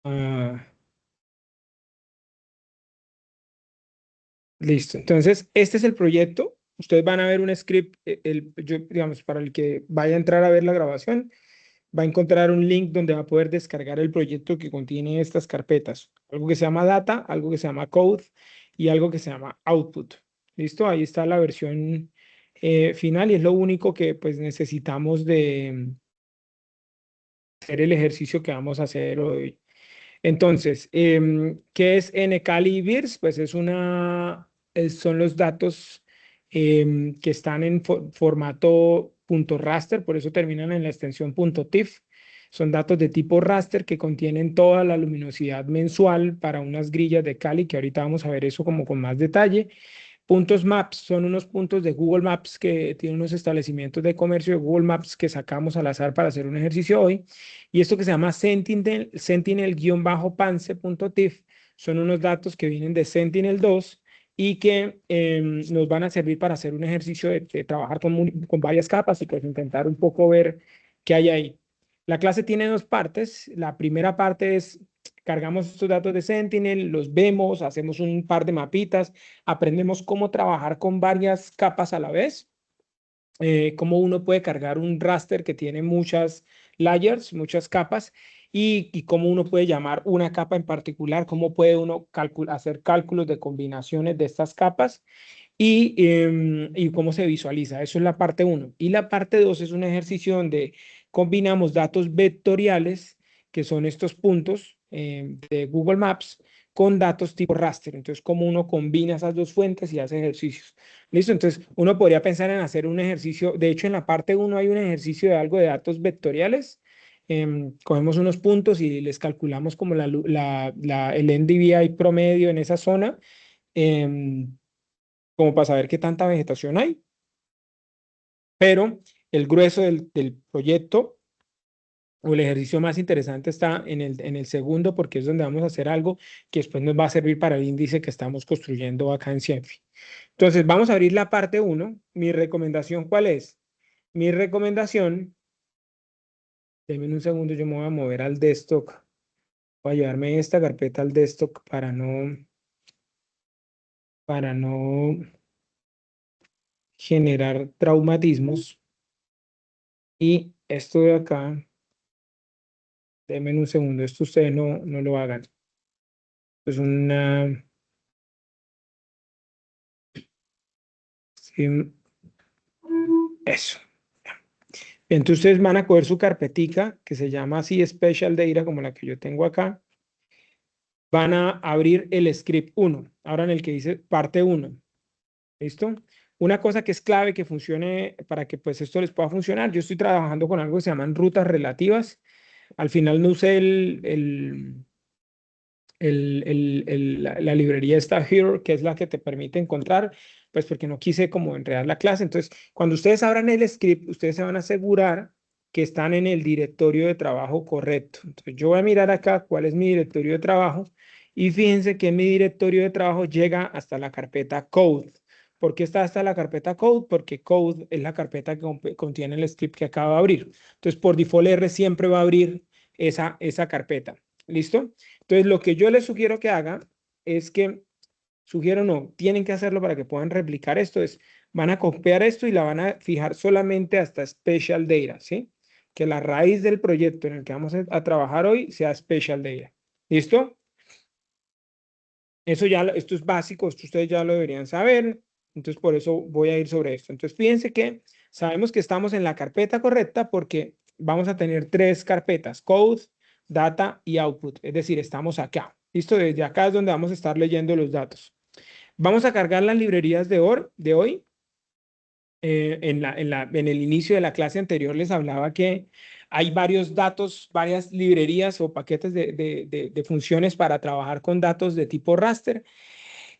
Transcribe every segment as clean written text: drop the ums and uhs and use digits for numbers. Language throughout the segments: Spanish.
Ah, listo. Entonces, este es el proyecto. Ustedes van a ver un script, digamos, para el que vaya a entrar a ver la grabación, va a encontrar un link donde va a poder descargar el proyecto que contiene estas carpetas. Algo que se llama data, algo que se llama code y algo que se llama output. ¿Listo? Ahí está la versión final y es lo único que pues necesitamos de hacer el ejercicio que vamos a hacer hoy. Entonces, ¿qué es NCali Virs? Pues son los datos que están en formato .raster, por eso terminan en la extensión .tif. Son datos de tipo raster que contienen toda la luminosidad mensual para unas grillas de Cali, que ahorita vamos a ver eso como con más detalle. Puntos Maps son unos puntos de Google Maps que tienen unos establecimientos de comercio de Google Maps que sacamos al azar para hacer un ejercicio hoy. Y esto que se llama Sentinel-Panse.tif son unos datos que vienen de Sentinel-2 y que nos van a servir para hacer un ejercicio de trabajar con varias capas y pues intentar un poco ver qué hay ahí. La clase tiene dos partes. La primera parte es cargamos estos datos de Sentinel, los vemos, hacemos un par de mapitas, aprendemos cómo trabajar con varias capas a la vez, cómo uno puede cargar un raster que tiene muchas layers, muchas capas, y cómo uno puede llamar una capa en particular, cómo puede uno hacer cálculos de combinaciones de estas capas y cómo se visualiza. Eso es la parte 1. Y la parte 2 es un ejercicio donde combinamos datos vectoriales, que son estos puntos de Google Maps, con datos tipo raster. Entonces, cómo uno combina esas dos fuentes y hace ejercicios. ¿Listo? Entonces, uno podría pensar en hacer un ejercicio. De hecho, en la parte 1 hay un ejercicio de algo de datos vectoriales. Cogemos unos puntos y les calculamos como el NDVI promedio en esa zona. em, Como para saber qué tanta vegetación hay, pero el grueso del proyecto o el ejercicio más interesante está en el segundo, porque es donde vamos a hacer algo que después nos va a servir para el índice que estamos construyendo acá en Cienfi. Entonces, vamos a abrir la parte 1. Mi recomendación, ¿cuál es? Mi recomendación, denme un segundo, yo me voy a mover al desktop. Voy a llevarme esta carpeta al desktop para no generar traumatismos. Y esto de acá, denme un segundo, esto ustedes no lo hagan. Es una... sí, eso. Entonces ustedes van a coger su carpetica, que se llama así Special Data, como la que yo tengo acá. Van a abrir el script 1, ahora en el que dice parte 1. ¿Listo? Una cosa que es clave que funcione para que pues esto les pueda funcionar. Yo estoy trabajando con algo que se llaman rutas relativas. Al final no usé la librería está Here, que es la que te permite encontrar, pues porque no quise como enredar la clase. Entonces, cuando ustedes abran el script, ustedes se van a asegurar que están en el directorio de trabajo correcto. Entonces, yo voy a mirar acá cuál es mi directorio de trabajo y fíjense que mi directorio de trabajo llega hasta la carpeta code. ¿Por qué está hasta la carpeta code? Porque code es la carpeta que contiene el script que acabo de abrir. Entonces, por default R siempre va a abrir esa carpeta. ¿Listo? Entonces, lo que yo les sugiero que haga es que, sugiero no, tienen que hacerlo para que puedan replicar esto, van a copiar esto y la van a fijar solamente hasta Special Data, ¿sí? Que la raíz del proyecto en el que vamos a trabajar hoy sea Special Data. ¿Listo? Eso ya, esto es básico, esto ustedes ya lo deberían saber, entonces por eso voy a ir sobre esto. Entonces, fíjense que sabemos que estamos en la carpeta correcta porque vamos a tener tres carpetas, Code, Data y Output, es decir, estamos acá. ¿Listo? Desde acá es donde vamos a estar leyendo los datos. Vamos a cargar las librerías de hoy. En el inicio de la clase anterior les hablaba que hay varios datos, varias librerías o paquetes de funciones para trabajar con datos de tipo raster.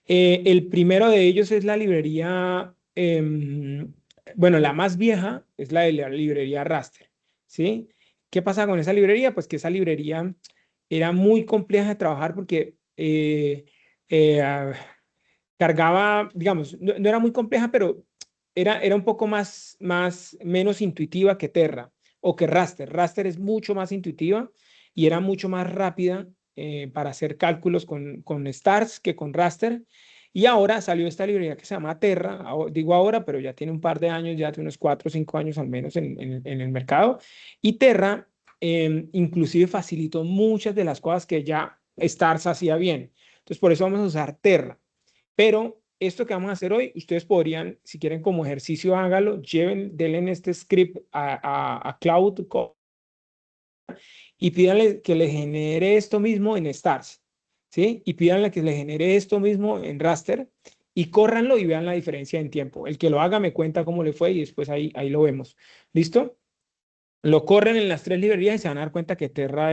El primero de ellos es la librería, bueno, la más vieja es la de la librería raster, ¿sí? ¿Qué pasa con esa librería? Pues que esa librería era muy compleja de trabajar porque eh, ah, cargaba, digamos, no era muy compleja, pero era un poco menos intuitiva que Terra o que Raster. Raster es mucho más intuitiva y era mucho más rápida para hacer cálculos con stars que con raster. Y ahora salió esta librería que se llama Terra, digo ahora, pero ya tiene un par de años, ya tiene unos 4 o 5 años al menos en el mercado. Y Terra inclusive facilitó muchas de las cosas que ya Stars hacía bien. Entonces, por eso vamos a usar Terra. Pero esto que vamos a hacer hoy, ustedes podrían, si quieren como ejercicio, hágalo, denle en este script a Cloud y pídanle que le genere esto mismo en Stars, ¿sí? Y pídanle que le genere esto mismo en Raster y córranlo y vean la diferencia en tiempo. El que lo haga me cuenta cómo le fue y después ahí lo vemos. ¿Listo? Lo corren en las 3 librerías y se van a dar cuenta que Terra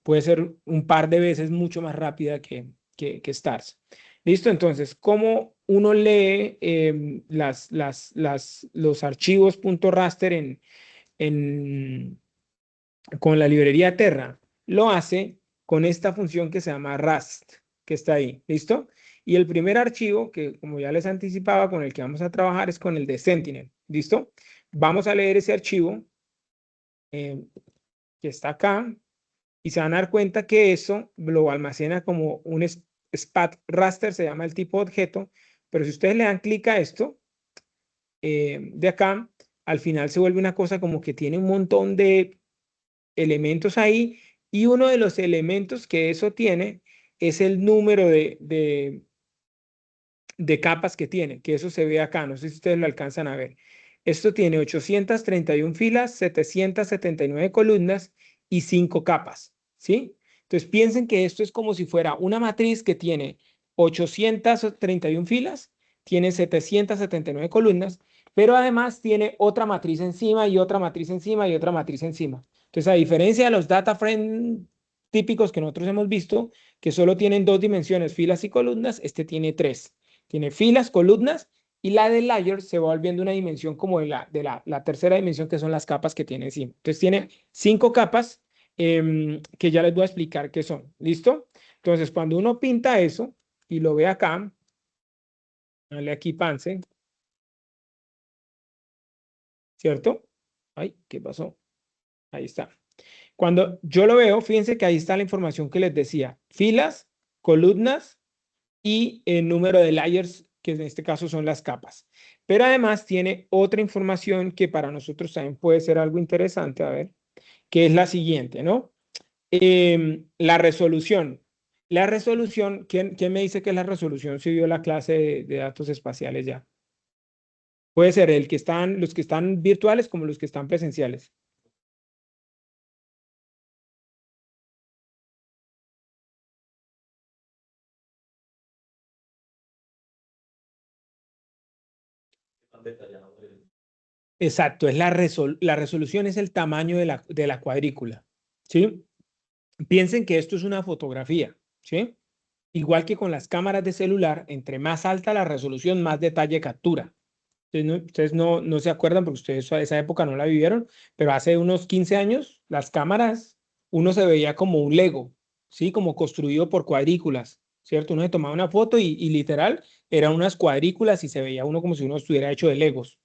puede ser un par de veces mucho más rápida que Stars. ¿Listo? Entonces, ¿cómo uno lee los archivos .raster con la librería Terra? Lo hace con esta función que se llama Rust, que está ahí. ¿Listo? Y el primer archivo, que como ya les anticipaba, con el que vamos a trabajar es con el de Sentinel. ¿Listo? Vamos a leer ese archivo que está acá y se van a dar cuenta que eso lo almacena como un spat raster, se llama el tipo de objeto, pero si ustedes le dan clic a esto de acá, al final se vuelve una cosa como que tiene un montón de elementos ahí y uno de los elementos que eso tiene es el número de capas que tiene, que eso se ve acá, no sé si ustedes lo alcanzan a ver. Esto tiene 831 filas, 779 columnas y 5 capas, ¿sí? Entonces piensen que esto es como si fuera una matriz que tiene 831 filas, tiene 779 columnas, pero además tiene otra matriz encima y otra matriz encima y otra matriz encima. Entonces, a diferencia de los data frame típicos que nosotros hemos visto, que solo tienen 2 dimensiones, filas y columnas, este tiene 3. Tiene filas, columnas, y la de layer se va volviendo una dimensión como la tercera dimensión, que son las capas que tiene encima. Entonces tiene 5 capas que ya les voy a explicar qué son. ¿Listo? Entonces, cuando uno pinta eso y lo ve acá, dale aquí Panse, ¿cierto? Ay, ¿qué pasó? Ahí está. Cuando yo lo veo, fíjense que ahí está la información que les decía. Filas, columnas y el número de layers, que en este caso son las capas. Pero además tiene otra información que para nosotros también puede ser algo interesante, a ver, que es la siguiente, ¿no? La resolución. La resolución, ¿quién me dice que es la resolución si vio la clase de datos espaciales ya? Puede ser los que están virtuales como los que están presenciales. Exacto, la resolución es el tamaño de la cuadrícula, ¿sí? Piensen que esto es una fotografía, ¿sí? Igual que con las cámaras de celular, entre más alta la resolución, más detalle captura. Ustedes no se acuerdan porque ustedes a esa época no la vivieron, pero hace unos 15 años las cámaras, uno se veía como un Lego, ¿sí? Como construido por cuadrículas, ¿cierto? Uno se tomaba una foto y literal eran unas cuadrículas y se veía uno como si uno estuviera hecho de Legos.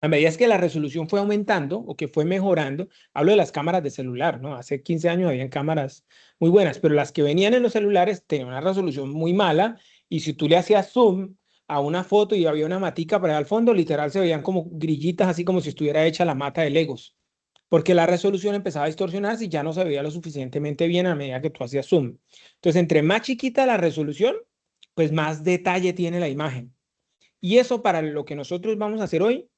A medida que la resolución fue aumentando o que fue mejorando, hablo de las cámaras de celular, ¿no? Hace 15 años habían cámaras muy buenas, pero las que venían en los celulares tenían una resolución muy mala y si tú le hacías zoom a una foto y había una matica para allá al fondo, literal se veían como grillitas, así como si estuviera hecha la mata de Legos, porque la resolución empezaba a distorsionarse y ya no se veía lo suficientemente bien a medida que tú hacías zoom. Entonces, entre más chiquita la resolución, pues más detalle tiene la imagen. Y eso para lo que nosotros vamos a hacer hoy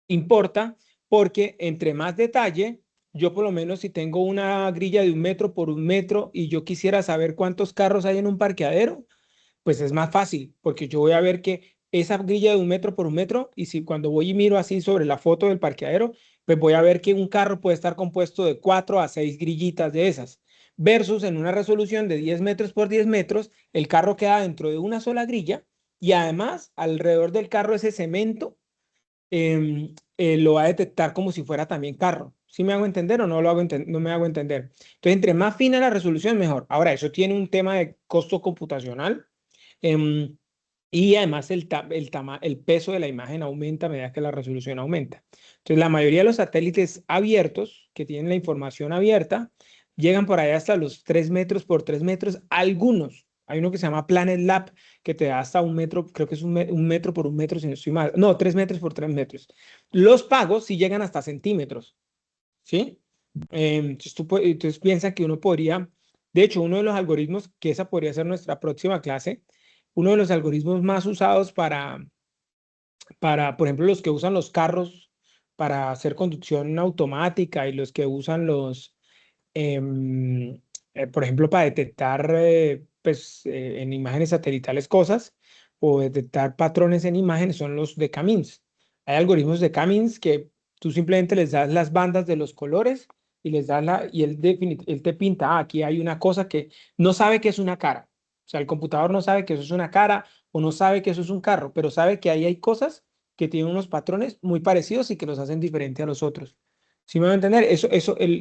importa porque entre más detalle, yo por lo menos si tengo una grilla de 1 metro por 1 metro y yo quisiera saber cuántos carros hay en un parqueadero, pues es más fácil porque yo voy a ver que esa grilla de 1 metro por 1 metro y si cuando voy y miro así sobre la foto del parqueadero, pues voy a ver que un carro puede estar compuesto de 4 a 6 grillitas de esas. Versus en una resolución de 10 metros por 10 metros, el carro queda dentro de una sola grilla y además alrededor del carro ese cemento lo va a detectar como si fuera también carro. ¿Sí me hago entender o no lo hago no me hago entender? Entonces, entre más fina la resolución, mejor. Ahora, eso tiene un tema de costo computacional em, y además el peso de la imagen aumenta a medida que la resolución aumenta. Entonces, la mayoría de los satélites abiertos que tienen la información abierta llegan por allá hasta los 3 metros por 3 metros. Algunos, hay uno que se llama Planet Lab, que te da hasta 1 metro, creo que es 1 metro por 1 metro, si no estoy mal. No, 3 metros por 3 metros. Los pagos sí llegan hasta centímetros, ¿sí? Entonces, entonces piensa que uno podría, de hecho, uno de los algoritmos, que esa podría ser nuestra próxima clase, uno de los algoritmos más usados por ejemplo, los que usan los carros para hacer conducción automática y los que usan em, por ejemplo, para detectar pues, en imágenes satelitales cosas o detectar patrones en imágenes son los de Camins. Hay algoritmos de Camins que tú simplemente les das las bandas de los colores y les das y él te pinta, aquí hay una cosa que no sabe que es una cara. O sea, el computador no sabe que eso es una cara o no sabe que eso es un carro, pero sabe que ahí hay cosas que tienen unos patrones muy parecidos y que los hacen diferente a los otros. ¿Sí me va a entender?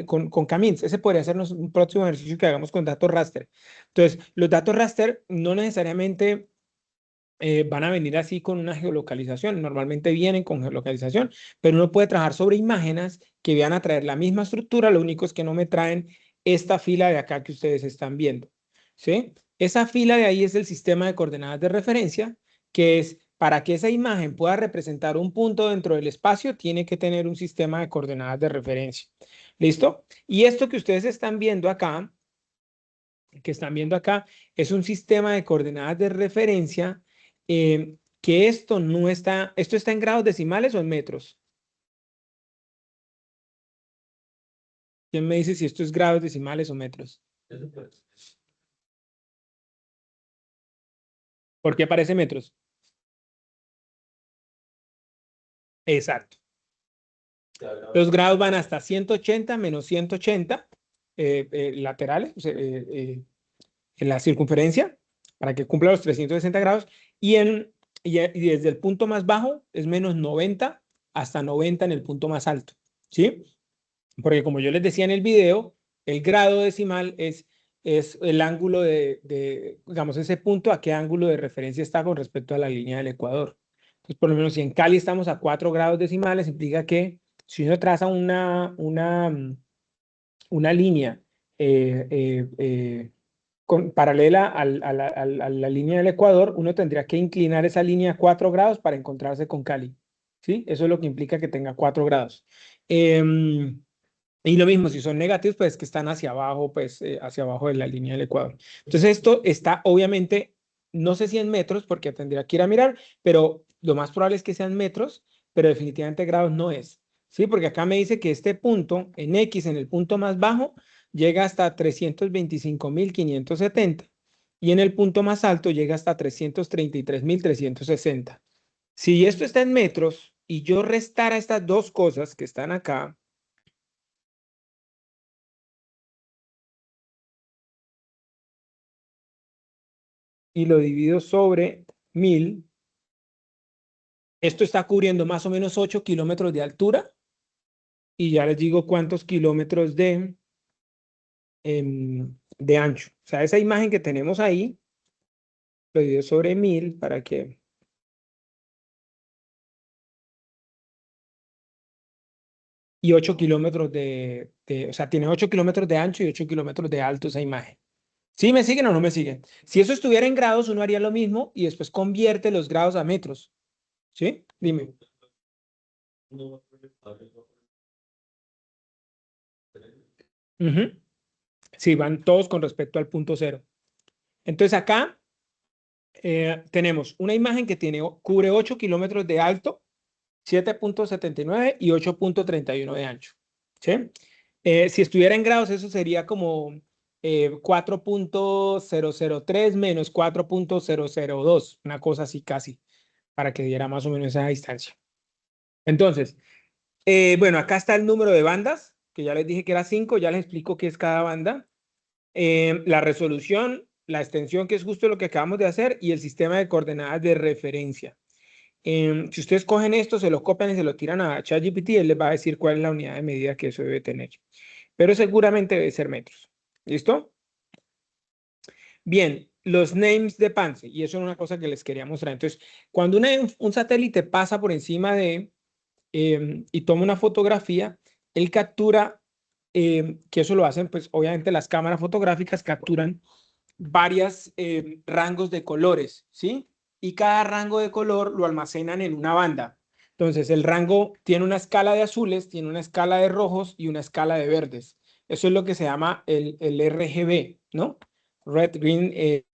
Con Camins, ese podría ser un próximo ejercicio que hagamos con datos raster. Entonces, los datos raster no necesariamente van a venir así con una geolocalización. Normalmente vienen con geolocalización, pero uno puede trabajar sobre imágenes que van a traer la misma estructura, lo único es que no me traen esta fila de acá que ustedes están viendo. ¿Sí? Esa fila de ahí es el sistema de coordenadas de referencia, que es para que esa imagen pueda representar un punto dentro del espacio, tiene que tener un sistema de coordenadas de referencia. ¿Listo? Y esto que ustedes están viendo acá, es un sistema de coordenadas de referencia que esto no está, ¿esto está en grados decimales o en metros? ¿Quién me dice si esto es grados decimales o metros? ¿Por qué aparece metros? Exacto. Los grados van hasta 180 menos 180 laterales, o sea, en la circunferencia, para que cumpla los 360 grados, y desde el punto más bajo es menos 90 hasta 90 en el punto más alto, ¿sí? Porque como yo les decía en el video, el grado decimal es el ángulo digamos, ese punto, a qué ángulo de referencia está con respecto a la línea del ecuador. Entonces, por lo menos si en Cali estamos a 4 grados decimales, implica que si uno traza una línea eh, eh, eh, paralela a la línea del ecuador, uno tendría que inclinar esa línea 4 grados para encontrarse con Cali. ¿Sí? Eso es lo que implica que tenga 4 grados. Y lo mismo, si son negativos, pues que están hacia abajo, pues hacia abajo de la línea del ecuador. Entonces esto está obviamente, no sé si en metros, porque tendría que ir a mirar, pero lo más probable es que sean metros, pero definitivamente grados no es. ¿Sí? Porque acá me dice que este punto en X, en el punto más bajo, llega hasta 325.570 y en el punto más alto llega hasta 333.360. Si esto está en metros y yo restara estas dos cosas que están acá, y lo divido sobre 1000, esto está cubriendo más o menos 8 kilómetros de altura y ya les digo cuántos kilómetros de ancho. O sea, esa imagen que tenemos ahí, lo divido sobre 1000 para que... Y 8 kilómetros o sea, tiene 8 kilómetros de ancho y 8 kilómetros de alto esa imagen. ¿Sí me siguen o no me siguen? Si eso estuviera en grados, uno haría lo mismo y después convierte los grados a metros. ¿Sí? Dime. Ujú. Sí, van todos con respecto al punto cero. Entonces acá tenemos una imagen que cubre 8 kilómetros de alto, 7.79 y 8.31 de ancho. ¿Sí? Si estuviera en grados, eso sería como 4.003 menos 4.002, una cosa así casi, para que diera más o menos esa distancia. Entonces, bueno, acá está el número de bandas, que ya les dije que era 5, ya les explico qué es cada banda. La resolución, la extensión, que es justo lo que acabamos de hacer, y el sistema de coordenadas de referencia. Si ustedes cogen esto, se lo copian y se lo tiran a ChatGPT, él les va a decir cuál es la unidad de medida que eso debe tener. Pero seguramente debe ser metros. ¿Listo? Bien, los names de PANSE, y eso es una cosa que les quería mostrar. Entonces, cuando un satélite pasa por encima y toma una fotografía, él captura que eso lo hacen, pues obviamente las cámaras fotográficas capturan varios rangos de colores, ¿sí? Y cada rango de color lo almacenan en una banda. Entonces, el rango tiene una escala de azules, tiene una escala de rojos y una escala de verdes. Eso es lo que se llama el RGB, ¿no? Red, Green,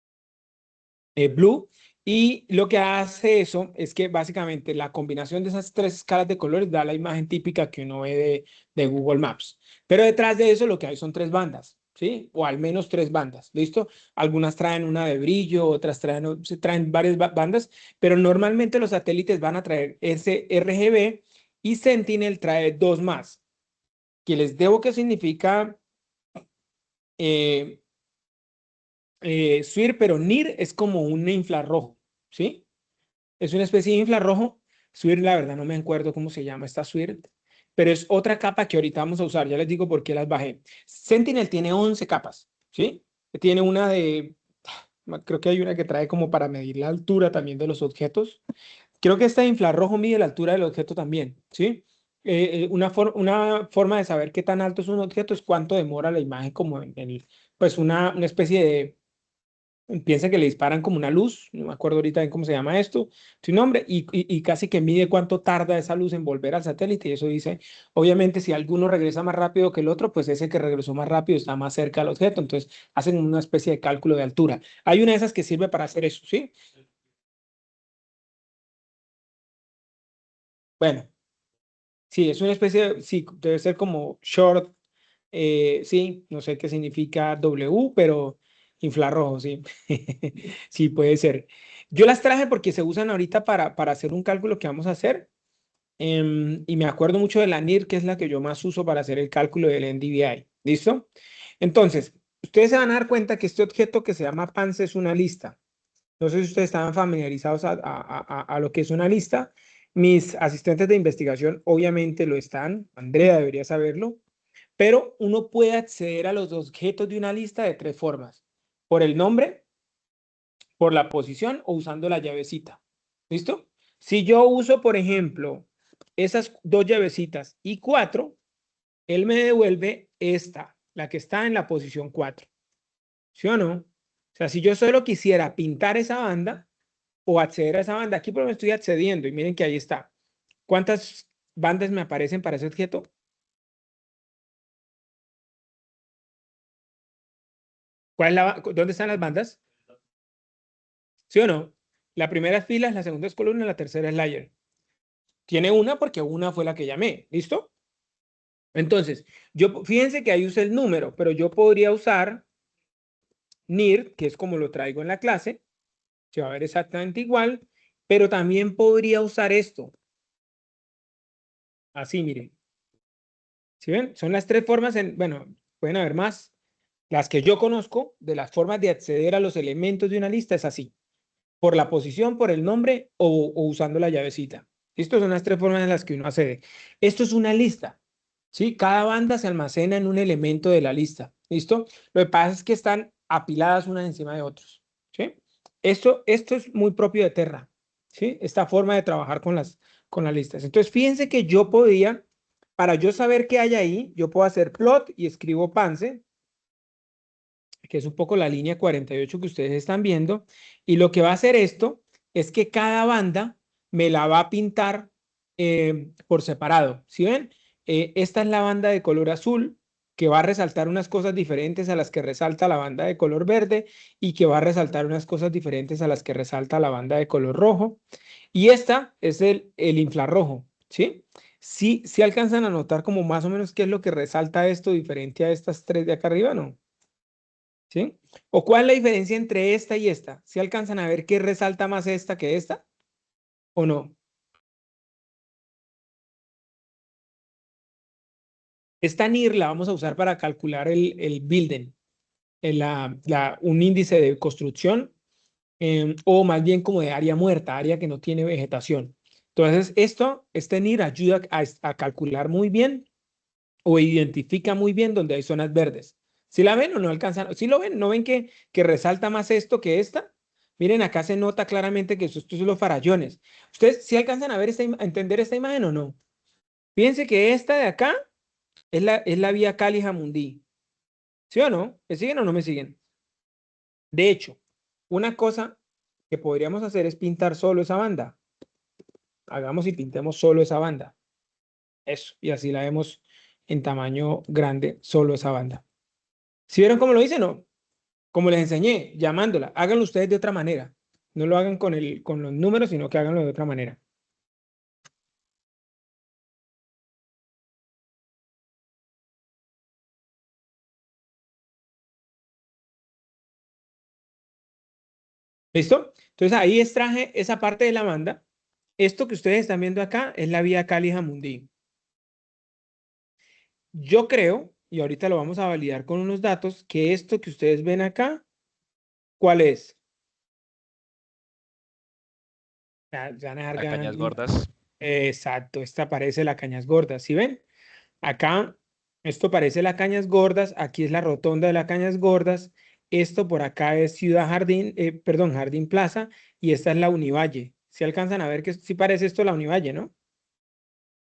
Blue. Y lo que hace eso es que básicamente la combinación de esas tres escalas de colores da la imagen típica que uno ve de Google Maps. Pero detrás de eso lo que hay son tres bandas, ¿sí? O al menos tres bandas, ¿listo? Algunas traen una de brillo, otras traen varias bandas, pero normalmente los satélites van a traer ese RGB y Sentinel trae dos más, que les debo que significa eh, SWIR, pero NIR es como un infrarrojo, ¿sí? Es una especie de infrarrojo. SWIR, la verdad, no me acuerdo cómo se llama esta SWIR, pero es otra capa que ahorita vamos a usar. Ya les digo por qué las bajé. Sentinel tiene 11 capas, ¿sí? Tiene una de, creo que hay una que trae como para medir la altura también de los objetos. Creo que esta de infrarrojo mide la altura del objeto también, ¿sí? Una forma de saber qué tan alto es un objeto es cuánto demora la imagen como pues una especie de piensa que le disparan como una luz, no me acuerdo ahorita bien cómo se llama esto, su nombre, y casi que mide cuánto tarda esa luz en volver al satélite. Y eso dice, obviamente, si alguno regresa más rápido que el otro, pues ese que regresó más rápido está más cerca al objeto. Entonces, hacen una especie de cálculo de altura. Hay una de esas que sirve para hacer eso, ¿sí? Bueno, sí, es una especie de, sí, debe ser como short, sí, no sé qué significa W, pero infrarrojo, sí. Sí, puede ser. Yo las traje porque se usan ahorita para hacer un cálculo que vamos a hacer. Y me acuerdo mucho de la NIR, que es la que yo más uso para hacer el cálculo del NDVI. ¿Listo? Entonces, ustedes se van a dar cuenta que este objeto que se llama PANS es una lista. No sé si ustedes estaban familiarizados a lo que es una lista. Mis asistentes de investigación obviamente lo están. Andrea debería saberlo. Pero uno puede acceder a los objetos de una lista de tres formas. Por el nombre, por la posición o usando la llavecita. ¿Listo? Si yo uso, por ejemplo, esas dos llavecitas y cuatro, él me devuelve esta, la que está en la posición 4. ¿Sí o no? O sea, si yo solo quisiera pintar esa banda o acceder a esa banda, aquí por lo menos estoy accediendo y miren que ahí está. ¿Cuántas bandas me aparecen para ese objeto? ¿Dónde están las bandas? ¿Sí o no? La primera es filas, la segunda es columna, la tercera es layer. Tiene una porque una fue la que llamé. ¿Listo? Entonces, fíjense que ahí usé el número, pero yo podría usar NIR, que es como lo traigo en la clase, se va a ver exactamente igual, pero también podría usar esto. Así, miren. ¿Sí ven? Son las tres formas, bueno, pueden haber más. Las que yo conozco de las formas de acceder a los elementos de una lista es así. Por la posición, por el nombre o usando la llavecita. Estas son las tres formas en las que uno accede. Esto es una lista, ¿sí? Cada banda se almacena en un elemento de la lista, ¿listo? Lo que pasa es que están apiladas unas encima de otras, ¿sí? Esto es muy propio de Terra, ¿sí? Esta forma de trabajar con las listas. Entonces, fíjense que yo podía, para yo saber qué hay ahí, yo puedo hacer plot y escribo Panse, que es un poco la línea 48 que ustedes están viendo, y lo que va a hacer esto es que cada banda me la va a pintar por separado. ¿Sí ven? Esta es la banda de color azul, que va a resaltar unas cosas diferentes a las que resalta la banda de color verde y que va a resaltar unas cosas diferentes a las que resalta la banda de color rojo. Y esta es el infrarrojo, ¿sí? Sí, sí alcanzan a notar como más o menos qué es lo que resalta esto diferente a estas tres de acá arriba, ¿no? ¿Sí? ¿O cuál es la diferencia entre esta y esta? ¿Si alcanzan a ver qué resalta más esta que esta o no? Esta NIR la vamos a usar para calcular el building, un índice de construcción o más bien como de área muerta, área que no tiene vegetación. Entonces, este NIR ayuda a calcular muy bien o identifica muy bien donde hay zonas verdes. ¿Si la ven o no alcanzan? ¿Si lo ven? ¿No ven que resalta más esto que esta? Miren, acá se nota claramente que estos son los farallones. ¿Ustedes sí alcanzan a ver a entender esta imagen o no? Fíjense que esta de acá Es la vía Cali-Jamundí. ¿Sí o no? ¿Me siguen o no me siguen? De hecho, una cosa que podríamos hacer es pintar solo esa banda. Hagamos y pintemos solo esa banda. Eso. Y así la vemos en tamaño grande, solo esa banda. ¿Sí vieron cómo lo hice? No. Como les enseñé, llamándola. Háganlo ustedes de otra manera. No lo hagan con los números, sino que háganlo de otra manera. ¿Listo? Entonces ahí extraje esa parte de la banda. Esto que ustedes están viendo acá es la vía Cali-Jamundí. Yo creo, y ahorita lo vamos a validar con unos datos, que esto que ustedes ven acá, ¿cuál es? Ya van a dejar A Cañas ganar. Gordas. Exacto, esta parece la Cañas Gordas, ¿sí ven? Acá, esto parece la Cañas Gordas, aquí es la rotonda de la Cañas Gordas, esto por acá es Ciudad Jardín, perdón, Jardín Plaza, y esta es la Univalle. ¿Se alcanzan a ver que sí parece esto la Univalle, no?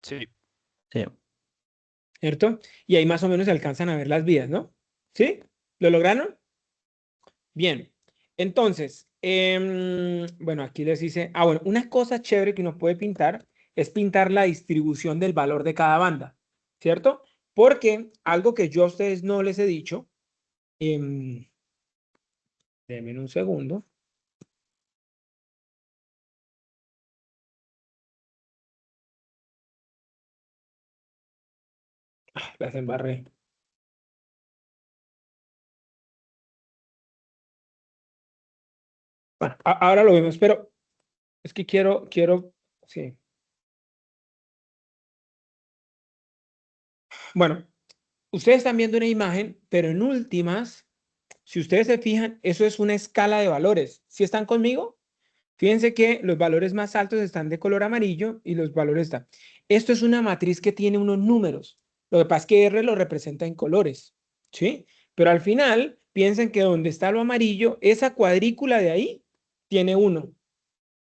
Sí. Sí. ¿Cierto? Y ahí más o menos se alcanzan a ver las vías, ¿no? ¿Sí? ¿Lo lograron? Bien. Entonces, bueno, aquí les dice, bueno, una cosa chévere que uno puede pintar es pintar la distribución del valor de cada banda, ¿cierto? Porque algo que yo a ustedes no les he dicho, denme un segundo. Las embarré. Bueno, ahora lo vemos, pero es que sí. Bueno, ustedes están viendo una imagen, pero en últimas, si ustedes se fijan, eso es una escala de valores. ¿Sí están conmigo? Fíjense que los valores más altos están de color amarillo y los valores están. Esto es una matriz que tiene unos números. Lo que pasa es que R lo representa en colores, ¿sí? Pero al final, piensen que donde está lo amarillo, esa cuadrícula de ahí tiene 1.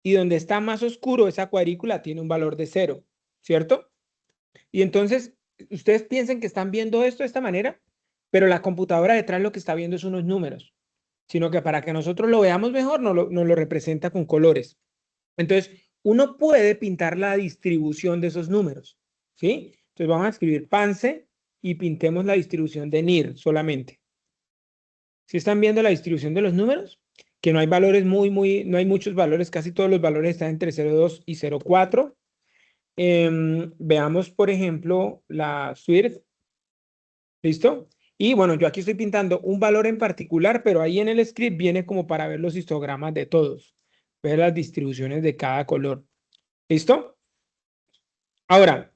Y donde está más oscuro, esa cuadrícula tiene un valor de 0, ¿cierto? Y entonces, ustedes piensen que están viendo esto de esta manera, pero la computadora detrás lo que está viendo es unos números, sino que para que nosotros lo veamos mejor, nos lo representa con colores. Entonces, uno puede pintar la distribución de esos números, ¿sí? Entonces, vamos a escribir Pense y pintemos la distribución de NIR solamente. ¿Sí están viendo la distribución de los números? Que no hay valores no hay muchos valores, casi todos los valores están entre 0,2 y 0,4. Veamos, por ejemplo, la SWIFT. ¿Listo? Y bueno, yo aquí estoy pintando un valor en particular, pero ahí en el script viene como para ver los histogramas de todos, ver las distribuciones de cada color. ¿Listo? Ahora,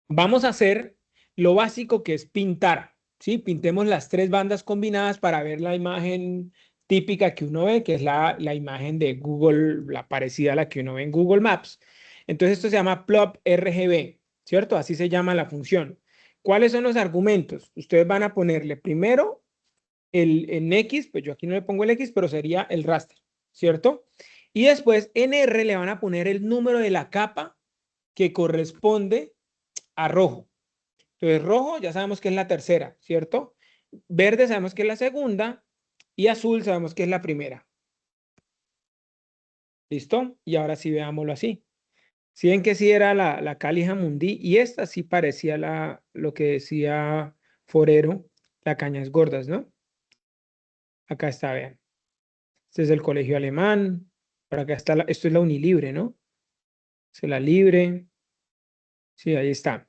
vamos a hacer lo básico que es pintar, ¿sí? Pintemos las tres bandas combinadas para ver la imagen típica que uno ve, que es la imagen de Google, la parecida a la que uno ve en Google Maps. Entonces, esto se llama plot RGB, ¿cierto? Así se llama la función. ¿Cuáles son los argumentos? Ustedes van a ponerle primero en X, pues yo aquí no le pongo el X, pero sería el raster, ¿cierto? Y después en R le van a poner el número de la capa que corresponde a rojo. Entonces, rojo ya sabemos que es la tercera, ¿cierto? Verde sabemos que es la segunda y azul sabemos que es la primera. ¿Listo? Y ahora sí veámoslo así. Si ven que sí era la Cali-Jamundí y esta sí parecía lo que decía Forero, la Cañas Gordas, ¿no? Acá está, vean. Este es el colegio alemán. Por acá está, esto es la Unilibre, ¿no? Es la Libre. Sí, ahí está.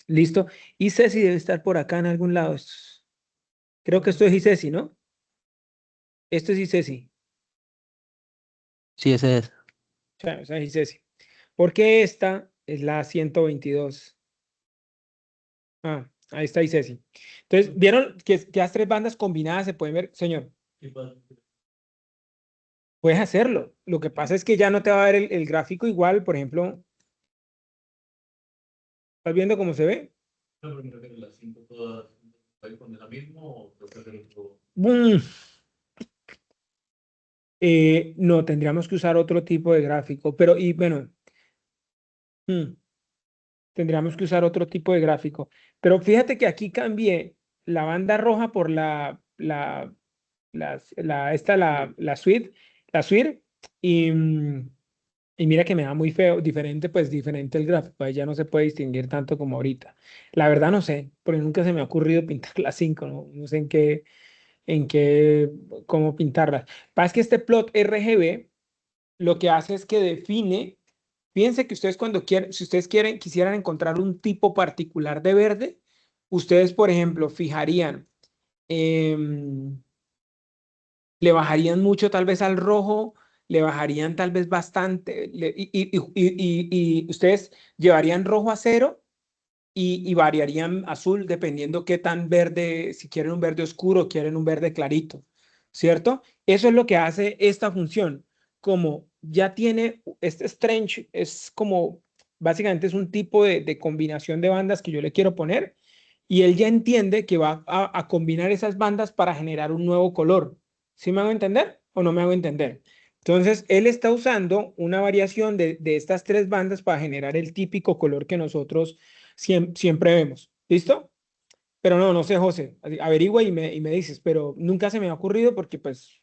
Listo. Y Ceci debe estar por acá en algún lado. Creo que esto es ICESI, ¿no? Esto es ICESI. Sí, ese es. O sea, esa es ICESI. Porque esta es la 122. Ahí está ICESI. Entonces, ¿vieron que las tres bandas combinadas se pueden ver? Señor, puedes hacerlo. Lo que pasa es que ya no te va a ver el gráfico igual. Por ejemplo, ¿estás viendo cómo se ve? Mm, no, tendríamos que usar otro tipo de gráfico. Pero, y bueno, mm, tendríamos que usar otro tipo de gráfico. Pero fíjate que aquí cambié la banda roja por la suite, y, y mira que me da muy feo, diferente, pues diferente el gráfico, ahí ya no se puede distinguir tanto como ahorita. La verdad no sé, porque nunca se me ha ocurrido pintar la 5, no sé cómo pintarlas. Pasa que este plot RGB lo que hace es que define, fíjense que ustedes cuando quieren, si ustedes quisieran encontrar un tipo particular de verde, ustedes, por ejemplo, fijarían, em, le bajarían mucho tal vez al rojo, le bajarían tal vez bastante, y ustedes llevarían rojo a cero y variarían azul dependiendo qué tan verde, si quieren un verde oscuro, quieren un verde clarito, ¿cierto? Eso es lo que hace esta función. Como ya tiene, este strange es como, básicamente es un tipo de combinación de bandas que yo le quiero poner, y él ya entiende que va a combinar esas bandas para generar un nuevo color. ¿Sí me hago entender o no me hago entender? Entonces, él está usando una variación de estas tres bandas para generar el típico color que nosotros siempre vemos. ¿Listo? Pero no sé, José, averigua y me dices, pero nunca se me ha ocurrido porque pues,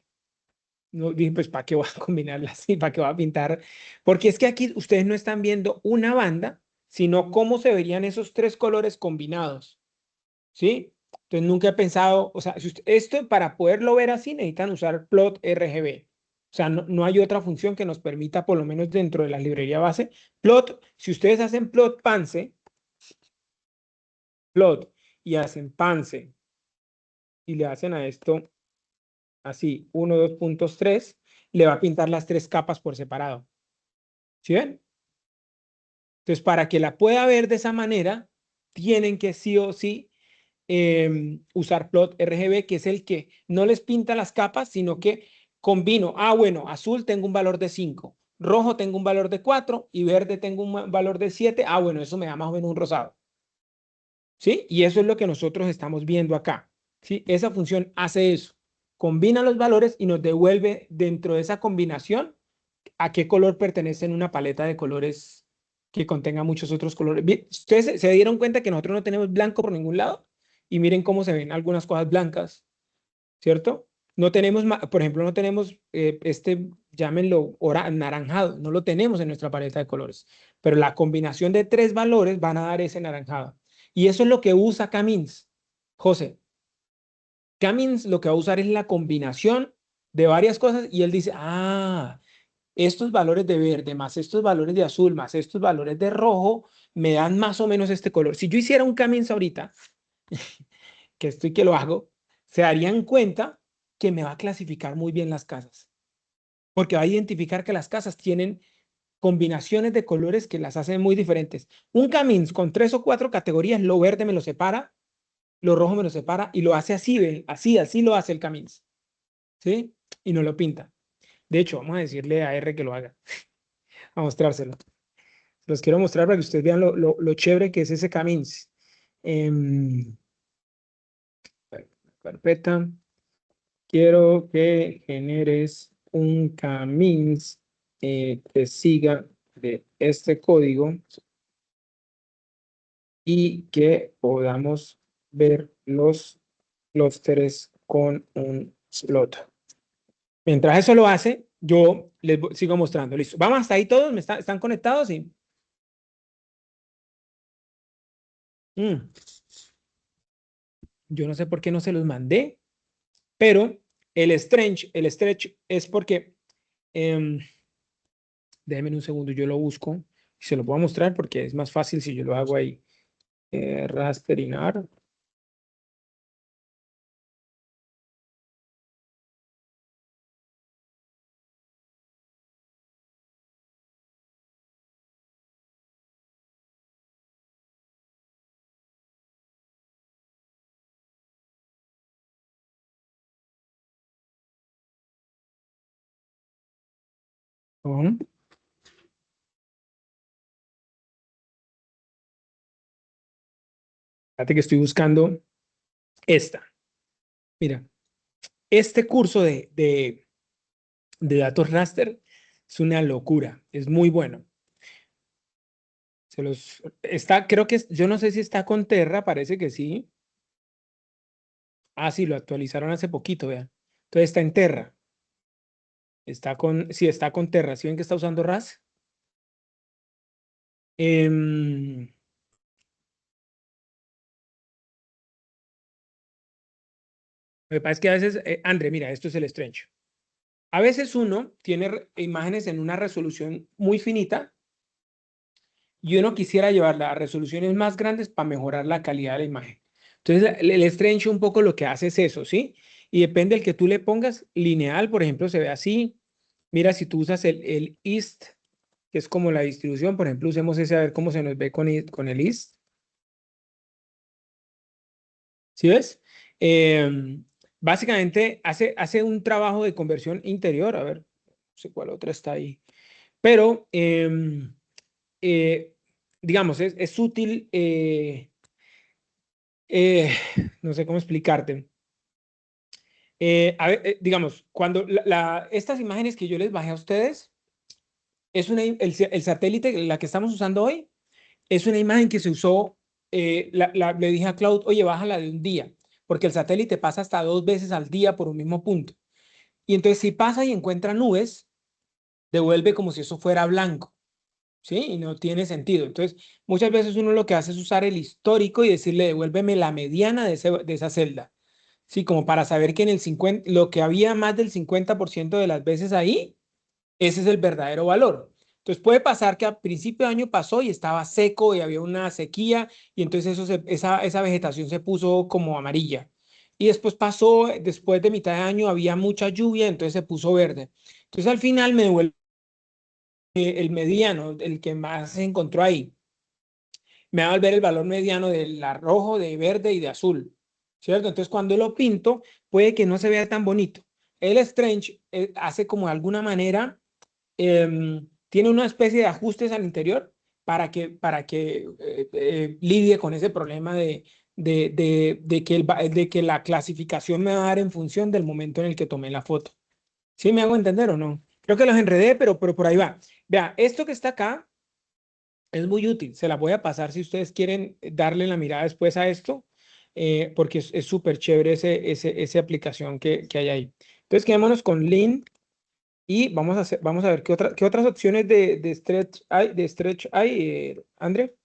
no, dije, pues, ¿para qué voy a combinarlas así? ¿Para qué voy a pintar? Porque es que aquí ustedes no están viendo una banda, sino cómo se verían esos tres colores combinados. ¿Sí? Entonces nunca he pensado, o sea, esto para poderlo ver así necesitan usar plot RGB. O sea, no hay otra función que nos permita, por lo menos dentro de la librería base, plot. Si ustedes hacen plot panse, plot, y hacen panse, y le hacen a esto así, 1, 2 puntos, 3, le va a pintar las tres capas por separado. ¿Sí ven? Entonces, para que la pueda ver de esa manera, tienen que sí o sí usar plot RGB, que es el que no les pinta las capas, sino que combino, bueno, azul tengo un valor de 5, rojo tengo un valor de 4 y verde tengo un valor de 7. Bueno, eso me da más o menos un rosado. ¿Sí? Y eso es lo que nosotros estamos viendo acá. ¿Sí? Esa función hace eso. Combina los valores y nos devuelve dentro de esa combinación a qué color pertenece en una paleta de colores que contenga muchos otros colores. Ustedes se dieron cuenta que nosotros no tenemos blanco por ningún lado, y miren cómo se ven algunas cosas blancas, ¿cierto? No tenemos, por ejemplo, no tenemos llámenlo naranjado, no lo tenemos en nuestra paleta de colores, pero la combinación de tres valores van a dar ese naranjado. Y eso es lo que usa Camins. José, Camins lo que va a usar es la combinación de varias cosas, y él dice, estos valores de verde más estos valores de azul más estos valores de rojo me dan más o menos este color. Si yo hiciera un Camins ahorita, que estoy que lo hago, se darían cuenta que me va a clasificar muy bien las casas, porque va a identificar que las casas tienen combinaciones de colores que las hacen muy diferentes. Un Camins con 3 o 4 categorías, lo verde me lo separa, lo rojo me lo separa, y lo hace así, ¿ve? Así lo hace el Camins, ¿sí? Y no lo pinta. De hecho, vamos a decirle a R que lo haga, a mostrárselo. Los quiero mostrar para que ustedes vean lo chévere que es ese Camins. Carpeta. Quiero que generes un Camins que siga de este código y que podamos ver los clústeres con un slot. Mientras eso lo hace, yo les sigo mostrando. Listo. Vamos hasta ahí todos. ¿Están conectados? Sí. Yo no sé por qué no se los mandé, pero el stretch es porque, déjenme un segundo, yo lo busco y se lo puedo mostrar porque es más fácil si yo lo hago ahí. Rasterinar. Fíjate que estoy buscando esta. Mira, este curso de datos raster es una locura, es muy bueno. Creo que, yo no sé si está con Terra, parece que sí. Ah, sí, lo actualizaron hace poquito, vean. Entonces está en Terra. Sí, está con Terra. ¿Sí ven que está usando RAS? Em, Lo que pasa es que a veces, André, mira, esto es el estrecho. A veces uno tiene imágenes en una resolución muy finita y uno quisiera llevarla a resoluciones más grandes para mejorar la calidad de la imagen. Entonces, el estrecho un poco lo que hace es eso, ¿sí? Y depende del que tú le pongas, lineal, por ejemplo, se ve así. Mira, si tú usas el east, que es como la distribución, por ejemplo, usemos ese a ver cómo se nos ve con el east. ¿Sí ves? Básicamente hace un trabajo de conversión interior. A ver, no sé cuál otra está ahí. Pero, eh, digamos, es útil, eh, no sé cómo explicarte. Digamos, cuando estas imágenes que yo les bajé a ustedes, el satélite, la que estamos usando hoy, es una imagen que se usó, le dije a Cloud, oye, bájala de un día, porque el satélite pasa hasta 2 veces al día por un mismo punto. Y entonces si pasa y encuentra nubes, devuelve como si eso fuera blanco, ¿sí? Y no tiene sentido. Entonces, muchas veces uno lo que hace es usar el histórico y decirle, devuélveme la mediana de esa celda. Sí, como para saber que en el 50, lo que había más del 50% de las veces ahí, ese es el verdadero valor. Entonces puede pasar que a principio de año pasó y estaba seco y había una sequía y entonces esa vegetación se puso como amarilla. Y después pasó, después de mitad de año había mucha lluvia, entonces se puso verde. Entonces al final me devuelve el mediano, el que más se encontró ahí. Me va a volver el valor mediano del rojo, de verde y de azul, ¿cierto? Entonces cuando lo pinto, puede que no se vea tan bonito. El Strange hace como de alguna manera, tiene una especie de ajustes al interior para que lidie con ese problema de que la clasificación me va a dar en función del momento en el que tomé la foto. ¿Sí me hago entender o no? Creo que los enredé, pero por ahí va. Vea, esto que está acá es muy útil. Se la voy a pasar si ustedes quieren darle la mirada después a esto, porque es súper chévere esa aplicación que hay ahí. Entonces, quedémonos con Lean y vamos a ver qué otras opciones de stretch hay, André.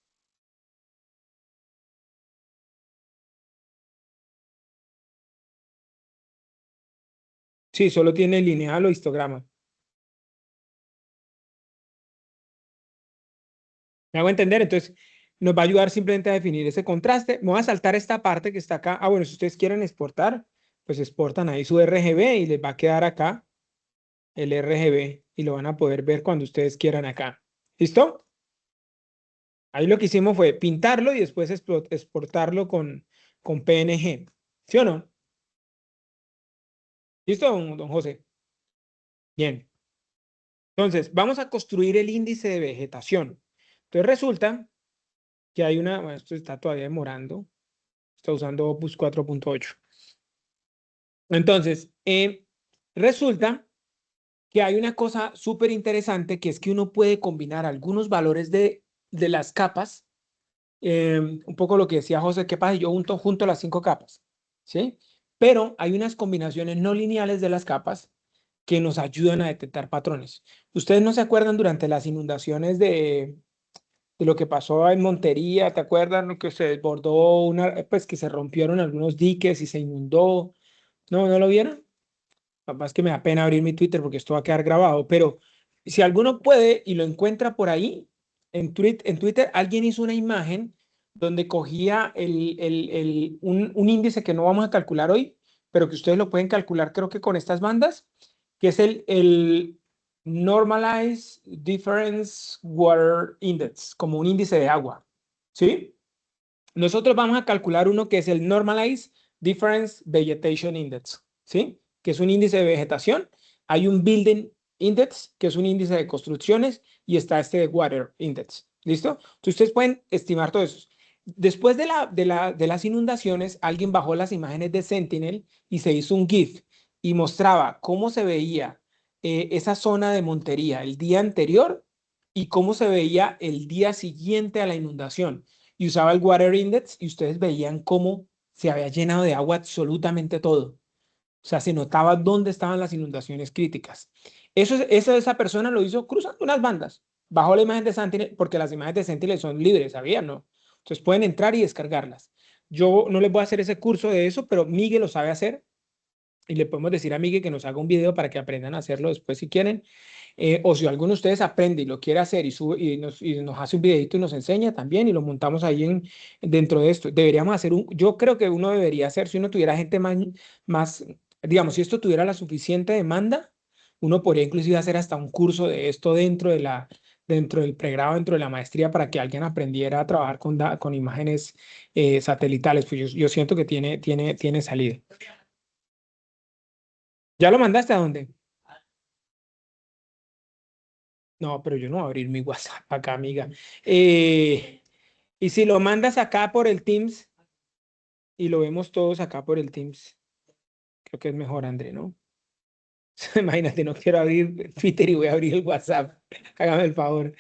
Sí, solo tiene lineal o histograma. ¿Me hago entender? Entonces, nos va a ayudar simplemente a definir ese contraste. Me voy a saltar esta parte que está acá. Ah, bueno, si ustedes quieren exportar, pues exportan ahí su RGB y les va a quedar acá el RGB y lo van a poder ver cuando ustedes quieran acá. ¿Listo? Ahí lo que hicimos fue pintarlo y después exportarlo con PNG. ¿Sí o no? ¿Listo, don José? Bien. Entonces, vamos a construir el índice de vegetación. Entonces, resulta que hay bueno, esto está todavía demorando. Está usando Opus 4.8. Entonces, resulta que hay una cosa súper interesante que es que uno puede combinar algunos valores de las capas. Un poco lo que decía José, ¿qué pasa? Yo junto las 5 capas, ¿sí? Pero hay unas combinaciones no lineales de las capas que nos ayudan a detectar patrones. ¿Ustedes no se acuerdan durante las inundaciones de lo que pasó en Montería? ¿Te acuerdan que se desbordó pues que se rompieron algunos diques y se inundó? ¿No lo vieron? Capaz que me da pena abrir mi Twitter porque esto va a quedar grabado, pero si alguno puede y lo encuentra por ahí, en Twitter alguien hizo una imagen donde cogía un índice que no vamos a calcular hoy, pero que ustedes lo pueden calcular creo que con estas bandas, que es el Normalized Difference Water Index, como un índice de agua, ¿sí? Nosotros vamos a calcular uno que es el Normalized Difference Vegetation Index, ¿sí? Que es un índice de vegetación. Hay un Building Index, que es un índice de construcciones, y está este de Water Index. ¿Listo? Entonces, ustedes pueden estimar todo eso. Después de las inundaciones, alguien bajó las imágenes de Sentinel y se hizo un GIF y mostraba cómo se veía esa zona de Montería el día anterior y cómo se veía el día siguiente a la inundación. Y usaba el Water Index y ustedes veían cómo se había llenado de agua absolutamente todo. O sea, se notaba dónde estaban las inundaciones críticas. Esa persona lo hizo cruzando unas bandas. Bajó la imagen de Sentinel, porque las imágenes de Sentinel son libres, ¿sabían? ¿No? Entonces pueden entrar y descargarlas. Yo no les voy a hacer ese curso de eso, pero Miguel lo sabe hacer. Y le podemos decir a Miguel que nos haga un video para que aprendan a hacerlo después si quieren. O si alguno de ustedes aprende y lo quiere hacer y, sube, y nos hace un videito y nos enseña también y lo montamos ahí dentro de esto. Deberíamos hacer yo creo que uno debería hacer, si uno tuviera gente más, digamos, si esto tuviera la suficiente demanda, uno podría inclusive hacer hasta un curso de esto dentro del pregrado, dentro de la maestría, para que alguien aprendiera a trabajar con imágenes satelitales. Pues yo siento que tiene salida. ¿Ya lo mandaste a dónde? No, pero yo no voy a abrir mi WhatsApp acá, amiga. Y si lo mandas acá por el Teams y lo vemos todos acá por el Teams, creo que es mejor, André, ¿no? Imagínate, no quiero abrir Twitter y voy a abrir el WhatsApp. Hágame el favor.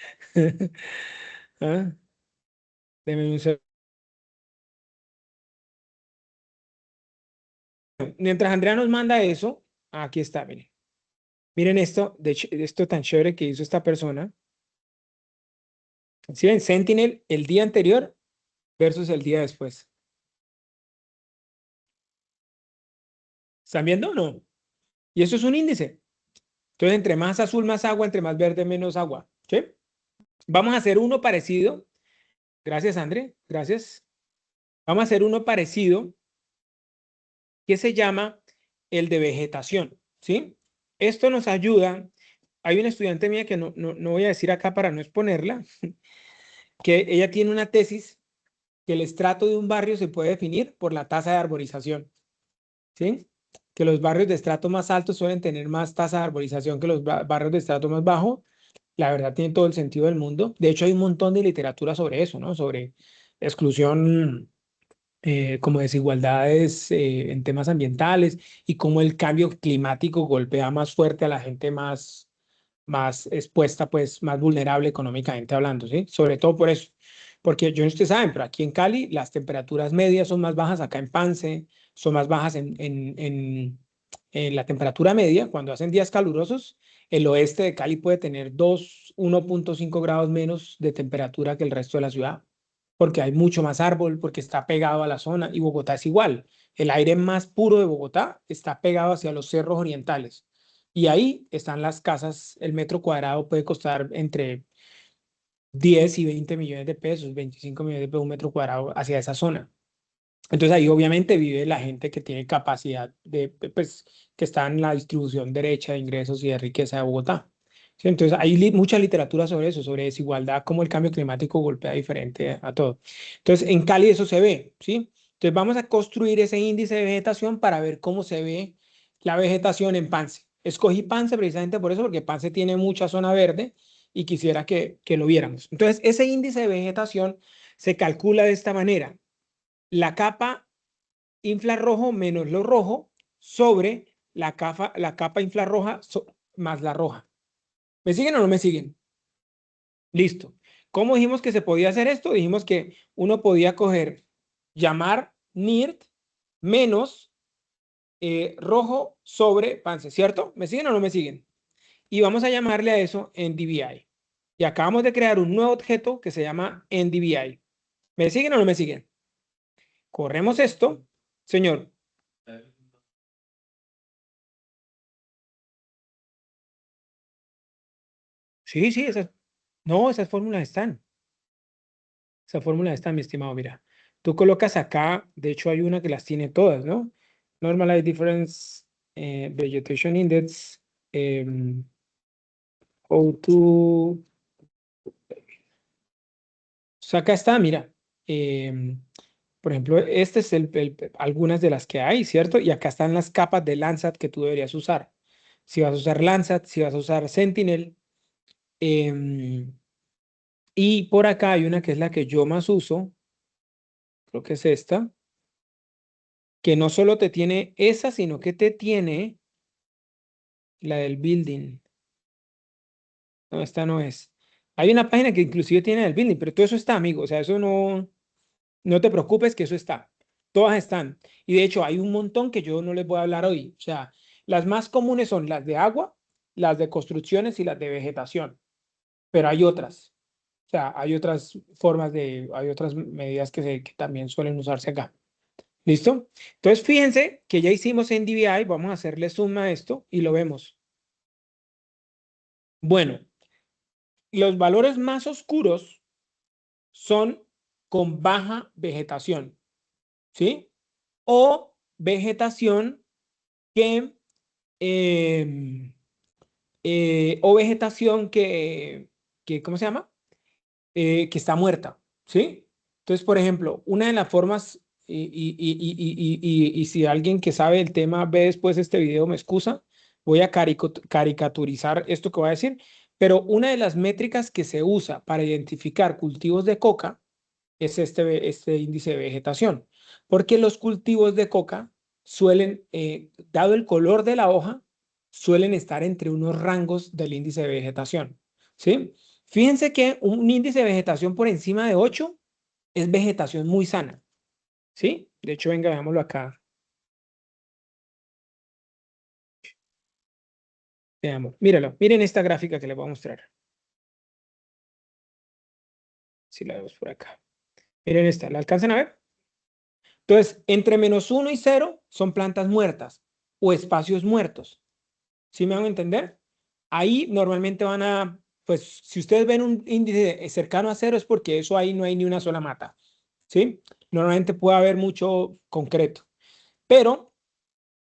¿Ah? Deme un segundo. Mientras Andrea nos manda eso, aquí está, miren. Miren esto, esto tan chévere que hizo esta persona. ¿Sí ven? Sentinel el día anterior versus el día después. ¿Están viendo o no? Y eso es un índice. Entonces, entre más azul, más agua, entre más verde, menos agua. ¿Sí? Vamos a hacer uno parecido. Gracias, André. Gracias. Vamos a hacer uno parecido que se llama el de vegetación. ¿Sí? Esto nos ayuda. Hay una estudiante mía que no voy a decir acá para no exponerla, que ella tiene una tesis que el estrato de un barrio se puede definir por la tasa de arborización. ¿Sí? Que los barrios de estrato más alto suelen tener más tasa de arborización que los barrios de estrato más bajo. La verdad tiene todo el sentido del mundo. De hecho, hay un montón de literatura sobre eso, ¿no? Sobre exclusión, como desigualdades en temas ambientales y cómo el cambio climático golpea más fuerte a la gente más expuesta, pues más vulnerable económicamente hablando, ¿sí? Sobre todo por eso. Porque yo no sé si ustedes saben, pero aquí en Cali las temperaturas medias son más bajas, acá en Pance son más bajas en la temperatura media. Cuando hacen días calurosos, el oeste de Cali puede tener 1.5 grados menos de temperatura que el resto de la ciudad, porque hay mucho más árbol, porque está pegado a la zona, y Bogotá es igual. El aire más puro de Bogotá está pegado hacia los cerros orientales. Y ahí están las casas, el metro cuadrado puede costar entre 10 y 20 millones de pesos, 25 millones de pesos un metro cuadrado hacia esa zona. Entonces ahí obviamente vive la gente que tiene capacidad pues, que está en la distribución derecha de ingresos y de riqueza de Bogotá. ¿Sí? Entonces hay mucha literatura sobre eso, sobre desigualdad, cómo el cambio climático golpea diferente a todo. Entonces en Cali eso se ve, ¿sí? Entonces vamos a construir ese índice de vegetación para ver cómo se ve la vegetación en Pance. Escogí Pance precisamente por eso, porque Pance tiene mucha zona verde y quisiera que lo viéramos. Entonces ese índice de vegetación se calcula de esta manera: la capa infrarrojo menos lo rojo sobre la capa infrarroja más la roja. ¿Me siguen o no me siguen? Listo. ¿Cómo dijimos que se podía hacer esto? Dijimos que uno podía coger, llamar NIRT menos rojo sobre Pance, ¿cierto? ¿Me siguen o no me siguen? Y vamos a llamarle a eso NDVI. Y acabamos de crear un nuevo objeto que se llama NDVI. ¿Me siguen o no me siguen? Corremos esto, señor. Sí, sí, no, esas fórmulas están. Esas fórmulas están, mi estimado. Mira, tú colocas acá, de hecho hay una que las tiene todas, ¿no? Normalized Difference, Vegetation Index, O2. Acá está, mira. Por ejemplo, este es algunas de las que hay, ¿cierto? Y acá están las capas de Landsat que tú deberías usar. Si vas a usar Landsat, si vas a usar Sentinel. em, y por acá hay una que es la que yo más uso, creo que es esta, que no solo te tiene esa, sino que te tiene la del building. No, esta no es. Hay una página que inclusive tiene el building, pero todo eso está, amigo. O sea, eso no te preocupes que eso está. Todas están. Y de hecho, hay un montón que yo no les voy a hablar hoy. O sea, las más comunes son las de agua, las de construcciones y las de vegetación. Pero hay otras. O sea, hay otras hay otras medidas que también suelen usarse acá. ¿Listo? Entonces, fíjense que ya hicimos NDVI. Vamos a hacerle zoom a esto y lo vemos. Bueno, los valores más oscuros son con baja vegetación, ¿sí? O vegetación que, eh, o vegetación ¿cómo se llama? Que está muerta, ¿sí? Entonces, por ejemplo, una de las formas, y si alguien que sabe el tema ve después este video, me excusa, voy a caricaturizar esto que voy a decir, pero una de las métricas que se usa para identificar cultivos de coca es este índice de vegetación, porque los cultivos de coca suelen, dado el color de la hoja, suelen estar entre unos rangos del índice de vegetación, ¿sí? Fíjense que un índice de vegetación por encima de 8 es vegetación muy sana, ¿sí? De hecho, venga, veámoslo acá. Veamos, míralo, miren esta gráfica que les voy a mostrar. Si la vemos por acá. Miren esta, ¿la alcanzan a ver? Entonces, entre -1 y 0 son plantas muertas o espacios muertos. ¿Sí me van a entender? Ahí normalmente pues si ustedes ven un índice cercano a 0 es porque eso ahí no hay ni una sola mata, ¿sí? Normalmente puede haber mucho concreto, pero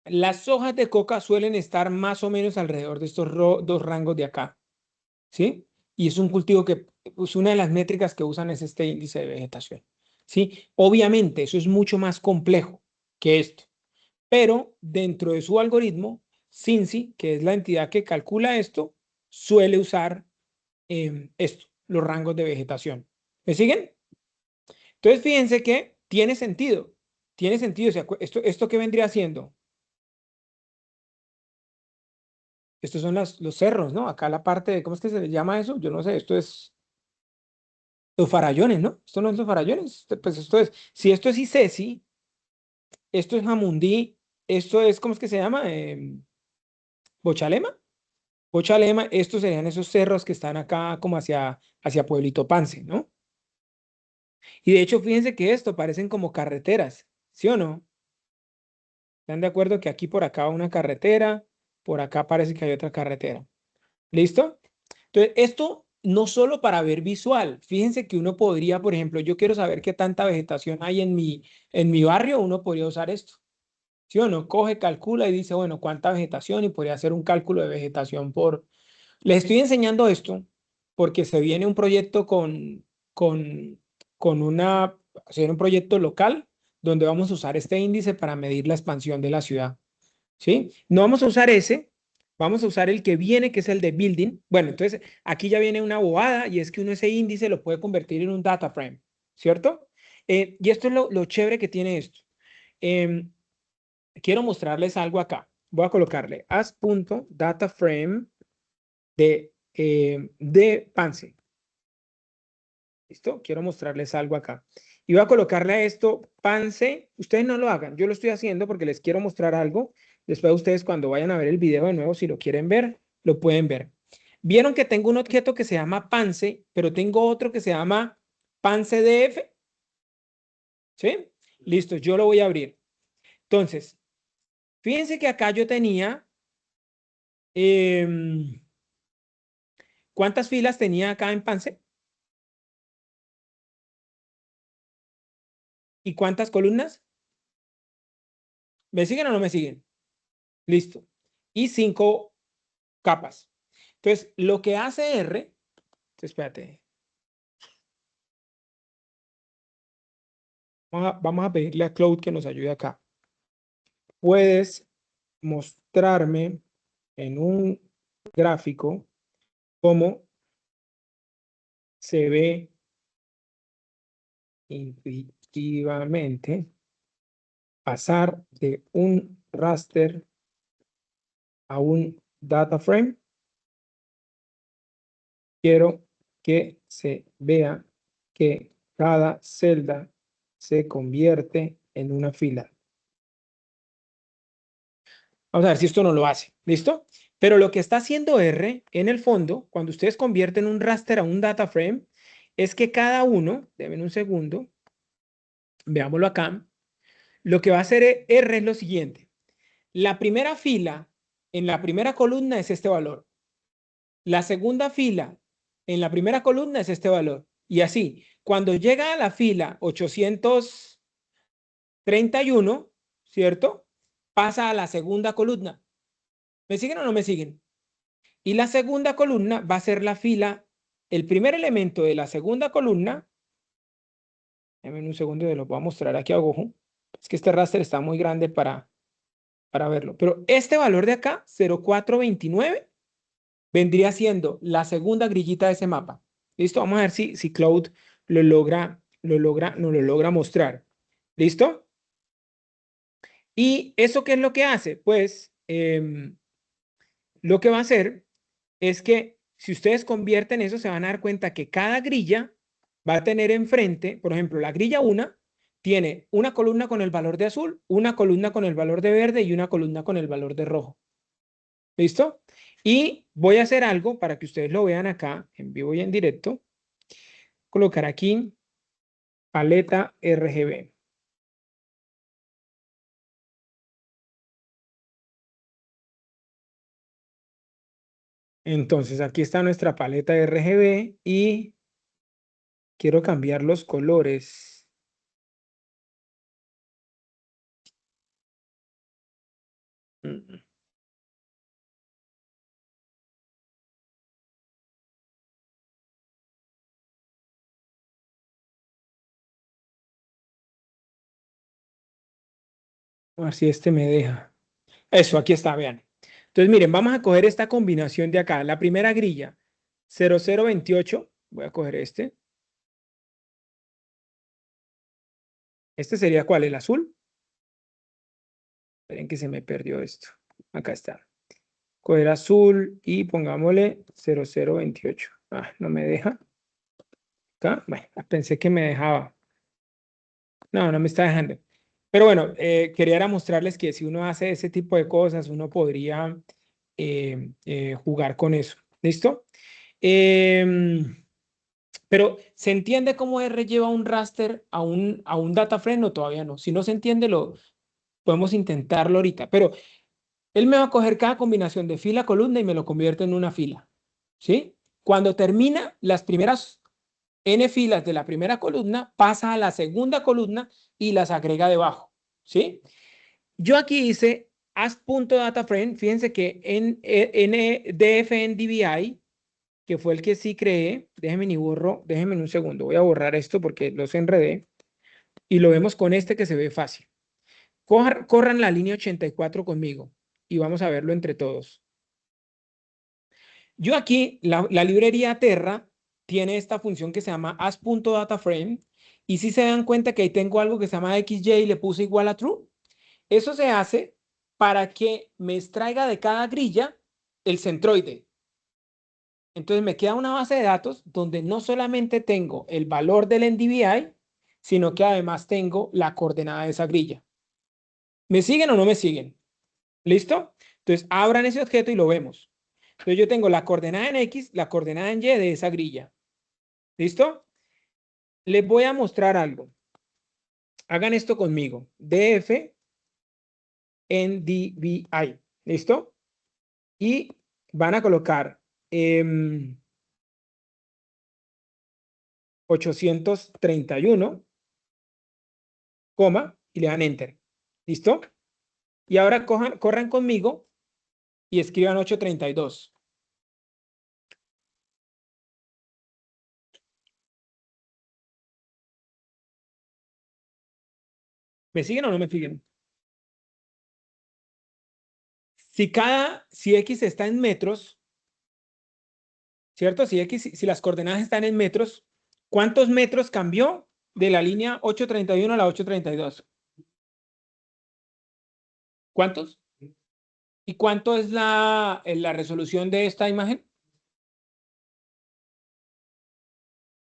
las hojas de coca suelen estar más o menos alrededor de estos dos rangos de acá, ¿sí? Y es un cultivo que, pues una de las métricas que usan es este índice de vegetación, ¿sí? Obviamente eso es mucho más complejo que esto, pero dentro de su algoritmo, Cincy, que es la entidad que calcula esto, suele usar los rangos de vegetación. ¿Me siguen? Entonces, fíjense que tiene sentido, o sea, esto ¿qué vendría siendo? Estos son los cerros, ¿no? Acá la parte de, ¿cómo es que se le llama eso? Yo no sé, esto es los farallones, ¿no? Esto no es los farallones, pues esto es, si esto es ICESI, esto es Jamundí, esto es, ¿cómo es que se llama? Bochalema. Bochalema, estos serían esos cerros que están acá como hacia Pueblito Pance, ¿no? Y de hecho, fíjense que esto parecen como carreteras, ¿sí o no? ¿Están de acuerdo que aquí por acá va una carretera, por acá parece que hay otra carretera? ¿Listo? Entonces, esto no solo para ver visual, fíjense que uno podría, por ejemplo, yo quiero saber qué tanta vegetación hay en mi barrio, uno podría usar esto. ¿Sí o no? Coge, calcula y dice, bueno, ¿cuánta vegetación? Y podría hacer un cálculo de vegetación por... Les estoy enseñando esto porque se viene un proyecto con, hacer un proyecto local donde vamos a usar este índice para medir la expansión de la ciudad. ¿Sí? No vamos a usar ese, vamos a usar el que viene, que es el de building. Bueno, entonces aquí ya viene una bobada y es que uno ese índice lo puede convertir en un data frame, ¿cierto? Y esto es lo chévere que tiene esto. Em, quiero mostrarles algo acá. Voy a colocarle as.dataframe de Panse. ¿Listo? Quiero mostrarles algo acá. Y voy a colocarle a esto Panse. Ustedes no lo hagan. Yo lo estoy haciendo porque les quiero mostrar algo. Después ustedes cuando vayan a ver el video de nuevo, si lo quieren ver, lo pueden ver. Vieron que tengo un objeto que se llama Panse, pero tengo otro que se llama PanseDF. ¿Sí? Listo, yo lo voy a abrir. Entonces, fíjense que acá yo tenía... ¿cuántas filas tenía acá en Panse? ¿Y cuántas columnas? ¿Me siguen o no me siguen? Listo. Y 5 capas. Entonces, lo que hace R, espérate, vamos a pedirle a Cloud que nos ayude acá. Puedes mostrarme en un gráfico cómo se ve intuitivamente pasar de un raster a un data frame. Quiero que se vea que cada celda se convierte en una fila. Vamos a ver si esto no lo hace. ¿Listo? Pero lo que está haciendo R en el fondo, cuando ustedes convierten un raster a un data frame, es que cada uno, denme un segundo, veámoslo acá, lo que va a hacer R es lo siguiente. La primera fila en la primera columna es este valor. La segunda fila en la primera columna es este valor. Y así, cuando llega a la fila 831, ¿cierto? Pasa a la segunda columna. ¿Me siguen o no me siguen? Y la segunda columna va a ser la fila, el primer elemento de la segunda columna. Déjenme un segundo, lo voy a mostrar aquí a ojo. Es que este raster está muy grande para verlo. Pero este valor de acá, 0429, vendría siendo la segunda grillita de ese mapa. ¿Listo? Vamos a ver si Cloud nos lo logra mostrar. ¿Listo? ¿Y eso qué es lo que hace? Pues lo que va a hacer es que si ustedes convierten eso, se van a dar cuenta que cada grilla va a tener enfrente, por ejemplo, la grilla 1 tiene una columna con el valor de azul, una columna con el valor de verde y una columna con el valor de rojo. ¿Listo? Y voy a hacer algo para que ustedes lo vean acá en vivo y en directo. Colocar aquí paleta RGB. Entonces aquí está nuestra paleta RGB y quiero cambiar los colores. A ver si este me deja. Eso, aquí está, vean. Entonces, miren, vamos a coger esta combinación de acá. La primera grilla, 0028. Voy a coger este. ¿Este sería cuál? ¿El azul? Esperen que se me perdió esto. Acá está. Coger azul y pongámosle 0028. Ah, no me deja. Acá, bueno, pensé que me dejaba. No, no me está dejando. Pero bueno, quería mostrarles que si uno hace ese tipo de cosas, uno podría jugar con eso. ¿Listo? Pero ¿se entiende cómo R lleva un raster a un data frame o todavía no? Si no se entiende, podemos intentarlo ahorita. Pero él me va a coger cada combinación de fila, columna y me lo convierte en una fila. ¿Sí? Cuando termina las primeras N filas de la primera columna, pasa a la segunda columna y las agrega debajo. ¿Sí? Yo aquí hice as.dataframe. Fíjense que en DFNDBI, que fue el que sí creé, déjenme un segundo, voy a borrar esto porque los enredé y lo vemos con este que se ve fácil. Corran la línea 84 conmigo y vamos a verlo entre todos. Yo aquí, la librería Terra tiene esta función que se llama as.dataframe y si se dan cuenta que ahí tengo algo que se llama xj y le puse igual a true. Eso se hace para que me extraiga de cada grilla el centroide. Entonces me queda una base de datos donde no solamente tengo el valor del NDVI, sino que además tengo la coordenada de esa grilla. ¿Me siguen o no me siguen? ¿Listo? Entonces abran ese objeto y lo vemos. Entonces yo tengo la coordenada en X, la coordenada en Y de esa grilla. ¿Listo? Les voy a mostrar algo. Hagan esto conmigo. DF NDVI. ¿Listo? Y van a colocar 831, coma, y le dan enter. ¿Listo? Y ahora corran conmigo y escriban 832. ¿Me siguen o no me siguen? Si X está en metros, ¿cierto? Si las coordenadas están en metros, ¿cuántos metros cambió de la línea 831 a la 832? ¿Cuántos? ¿Y cuánto es la resolución de esta imagen?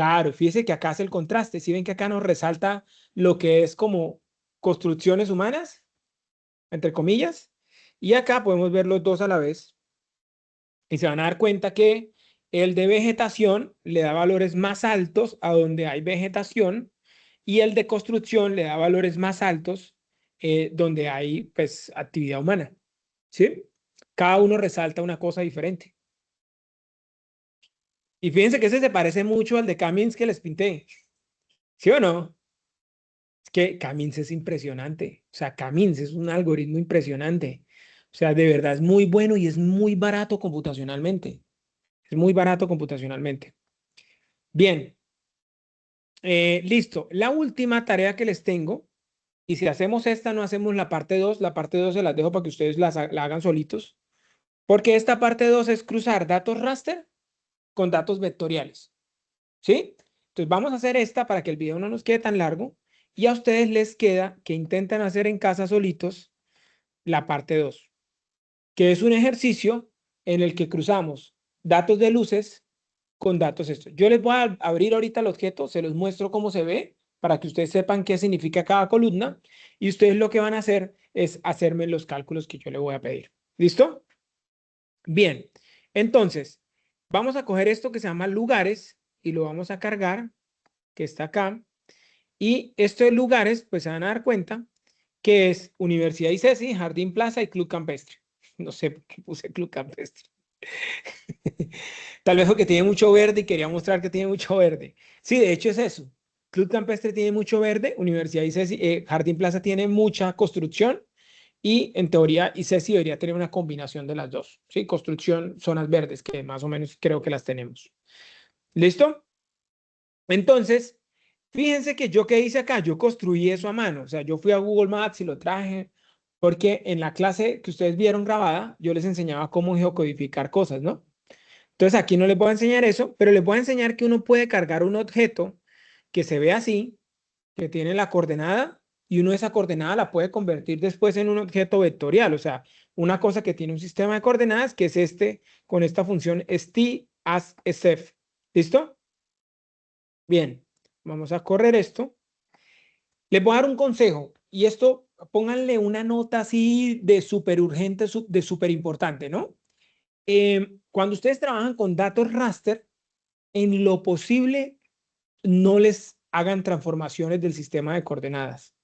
Claro, fíjese que acá hace el contraste. ¿Sí ven que acá nos resalta lo que es como construcciones humanas, entre comillas? Y acá podemos ver los dos a la vez. Y se van a dar cuenta que el de vegetación le da valores más altos a donde hay vegetación y el de construcción le da valores más altos donde hay pues actividad humana. ¿Sí? Cada uno resalta una cosa diferente. Y fíjense que ese se parece mucho al de Camins que les pinté. ¿Sí o no? Es que Camins es impresionante. O sea, Camins es un algoritmo impresionante. O sea, de verdad es muy bueno y es muy barato computacionalmente. Es muy barato computacionalmente. Bien, listo. La última tarea que les tengo, y si hacemos esta, no hacemos la parte 2. La parte 2 se las dejo para que ustedes la hagan solitos, porque esta parte 2 es cruzar datos raster con datos vectoriales. ¿Sí? Entonces vamos a hacer esta para que el video no nos quede tan largo y a ustedes les queda que intenten hacer en casa solitos la parte 2, que es un ejercicio en el que cruzamos datos de luces con datos estos. Yo les voy a abrir ahorita el objeto, se los muestro cómo se ve para que ustedes sepan qué significa cada columna y ustedes lo que van a hacer es hacerme los cálculos que yo les voy a pedir. ¿Listo? Bien, entonces vamos a coger esto que se llama lugares y lo vamos a cargar, que está acá. Y estos lugares, pues se van a dar cuenta que es Universidad ICESI, Jardín Plaza y Club Campestre. No sé por qué puse Club Campestre. Tal vez porque tiene mucho verde y quería mostrar que tiene mucho verde. Sí, de hecho es eso. Club Campestre tiene mucho verde, Universidad ICESI, Jardín Plaza tiene mucha construcción y en teoría ICESI debería tener una combinación de las dos. Sí, construcción, zonas verdes, que más o menos creo que las tenemos. ¿Listo? Entonces, fíjense que yo qué hice acá, yo construí eso a mano, o sea, yo fui a Google Maps y lo traje, porque en la clase que ustedes vieron grabada, yo les enseñaba cómo geocodificar cosas, ¿no? Entonces aquí no les voy a enseñar eso, pero les voy a enseñar que uno puede cargar un objeto que se ve así, que tiene la coordenada, y uno esa coordenada la puede convertir después en un objeto vectorial, o sea, una cosa que tiene un sistema de coordenadas, que es este, con esta función st as sf. ¿Listo? Bien, vamos a correr esto. Les voy a dar un consejo y esto pónganle una nota así de súper urgente, de súper importante, ¿no? Cuando ustedes trabajan con datos raster, en lo posible no les hagan transformaciones del sistema de coordenadas.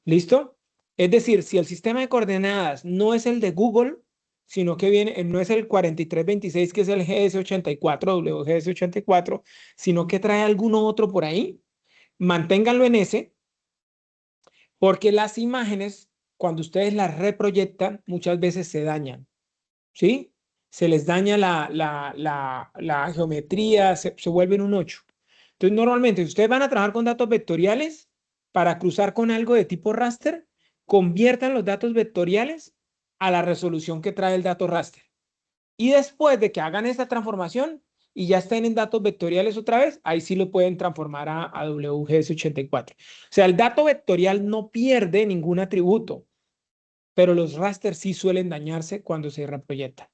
¿Listo? Es decir, si el sistema de coordenadas no es el de Google, sino que viene, no es el 4326, que es el GS84, WGS84, sino que trae alguno otro por ahí, manténganlo en ese, porque las imágenes, cuando ustedes las reproyectan, muchas veces se dañan, ¿sí? Se les daña la geometría, se vuelven un 8. Entonces, normalmente, si ustedes van a trabajar con datos vectoriales, para cruzar con algo de tipo raster, conviertan los datos vectoriales a la resolución que trae el dato raster. Y después de que hagan esta transformación y ya estén en datos vectoriales otra vez, ahí sí lo pueden transformar a WGS84. O sea, el dato vectorial no pierde ningún atributo, pero los rasters sí suelen dañarse cuando se reproyecta.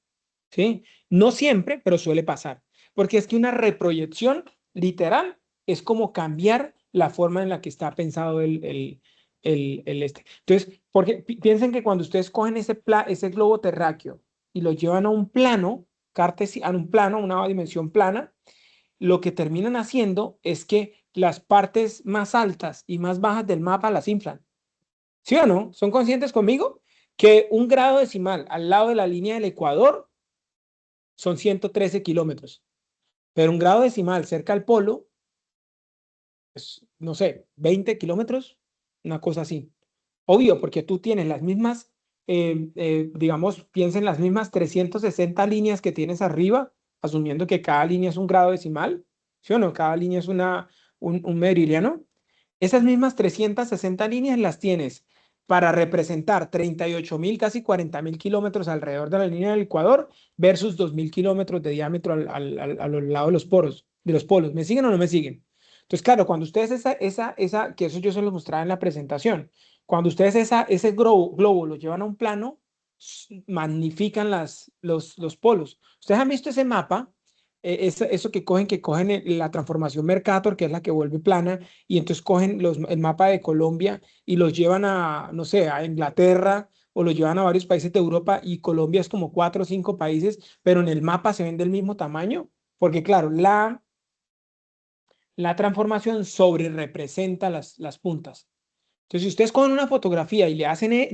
¿Sí? No siempre, pero suele pasar. Porque es que una reproyección literal es como cambiar la forma en la que está pensado el este. Entonces, porque piensen que cuando ustedes cogen ese globo terráqueo y lo llevan a un plano, a un plano, una dimensión plana, lo que terminan haciendo es que las partes más altas y más bajas del mapa las inflan. ¿Sí o no? ¿Son conscientes conmigo? Que un grado decimal al lado de la línea del Ecuador son 113 kilómetros, pero un grado decimal cerca al polo es, no sé, 20 kilómetros, una cosa así. Obvio, porque tú tienes las mismas, digamos, piensa en las mismas 360 líneas que tienes arriba, asumiendo que cada línea es un grado decimal, ¿sí o no? Cada línea es un meridiano. Esas mismas 360 líneas las tienes para representar 38.000, casi 40.000 kilómetros alrededor de la línea del Ecuador versus 2.000 kilómetros de diámetro a los lados de los polos. ¿Me siguen o no me siguen? Entonces, claro, cuando ustedes que eso yo se lo mostraba en la presentación, cuando ustedes ese globo lo llevan a un plano, magnifican los polos. Ustedes han visto ese mapa eso que cogen la transformación Mercator, que es la que vuelve plana, y entonces cogen el mapa de Colombia y los llevan a, no sé, a Inglaterra o los llevan a varios países de Europa y Colombia es como 4 o 5 países, pero en el mapa se ven del mismo tamaño, porque claro, la transformación sobre representa las puntas. Entonces, si ustedes cogen una fotografía y le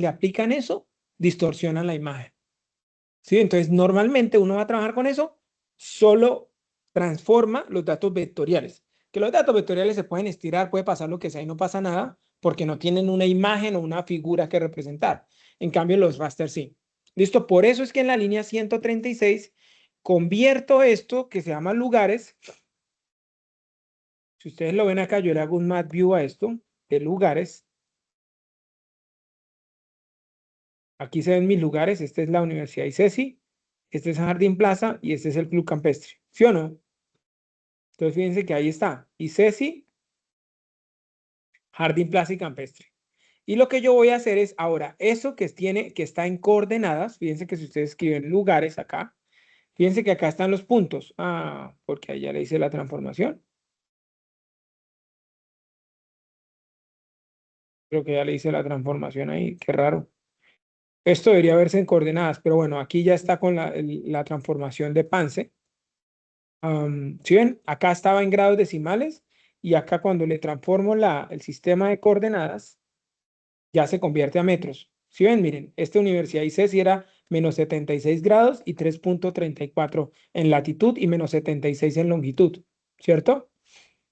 aplican eso, distorsionan la imagen. ¿Sí? Entonces, normalmente uno va a trabajar con eso, solo transforma los datos vectoriales. Que los datos vectoriales se pueden estirar, puede pasar lo que sea y no pasa nada, porque no tienen una imagen o una figura que representar. En cambio, los raster sí. ¿Listo? Por eso es que en la línea 136 convierto esto que se llama lugares. Si ustedes lo ven acá, yo le hago un map view a esto de lugares. Aquí se ven mis lugares. Esta es la Universidad ICESI, este es Jardín Plaza y este es el Club Campestre. ¿Sí o no? Entonces fíjense que ahí está ICESI, Jardín Plaza y Campestre. Y lo que yo voy a hacer es ahora, eso que está en coordenadas, fíjense que si ustedes escriben lugares acá, fíjense que acá están los puntos. Ah, porque ahí ya le hice la transformación. Creo que ya le hice la transformación ahí, qué raro. Esto debería verse en coordenadas, pero bueno, aquí ya está con la transformación de Pance. ¿Sí ven? Acá estaba en grados decimales y acá cuando le transformo el sistema de coordenadas, ya se convierte a metros. ¿Sí ven? Miren, esta universidad ICESI era menos 76 grados y 3,34 en latitud y menos 76 en longitud, ¿cierto?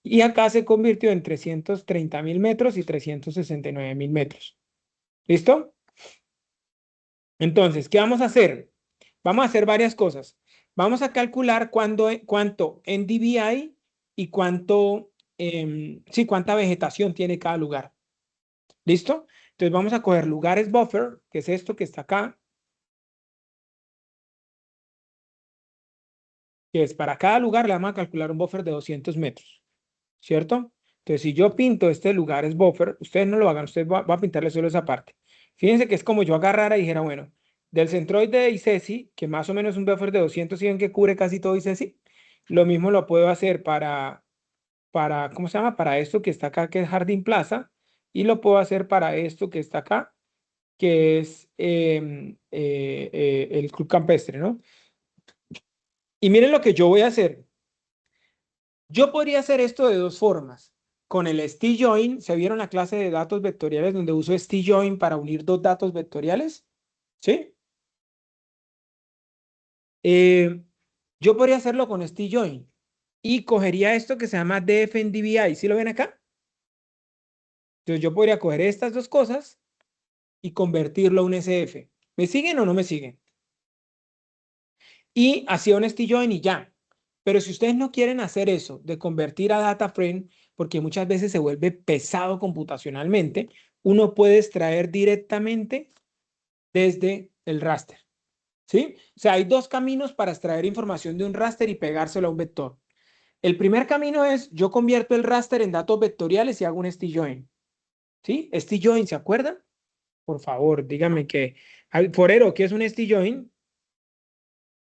Y acá se convirtió en 330.000 metros y 369.000 metros. ¿Listo? Entonces, ¿qué vamos a hacer? Vamos a hacer varias cosas. Vamos a calcular cuánto en DBI y cuánta vegetación tiene cada lugar. ¿Listo? Entonces vamos a coger lugares buffer, que es esto que está acá, que es para cada lugar le vamos a calcular un buffer de 200 metros, ¿cierto? Entonces, si yo pinto este lugares buffer, ustedes no lo hagan, ustedes va a pintarle solo esa parte. Fíjense que es como yo agarrara y dijera, bueno, del centroide de ICESI, que más o menos es un buffer de 200, ¿sí ven que cubre casi todo ICESI? Lo mismo lo puedo hacer ¿cómo se llama? Para esto que está acá, que es Jardín Plaza, y lo puedo hacer para esto que está acá, que es el Club Campestre, ¿no? Y miren lo que yo voy a hacer. Yo podría hacer esto de dos formas. Con el StJoin, ¿se vieron la clase de datos vectoriales donde uso StJoin para unir dos datos vectoriales? ¿Sí? Eh, yo podría hacerlo con StJoin y cogería esto que se llama dfndbi. ¿Sí lo ven acá? Entonces yo podría coger estas dos cosas y convertirlo a un SF. ¿Me siguen o no me siguen? Y hacía un StJoin y ya. Pero si ustedes no quieren hacer eso, de convertir a data frame, porque muchas veces se vuelve pesado computacionalmente, uno puede extraer directamente desde el raster. ¿Sí? O sea, hay dos caminos para extraer información de un raster y pegárselo a un vector. El primer camino es, yo convierto el raster en datos vectoriales y hago un StJoin. ¿Sí? StJoin, ¿se acuerdan? Por favor, díganme que, Forero, ¿qué es un StJoin?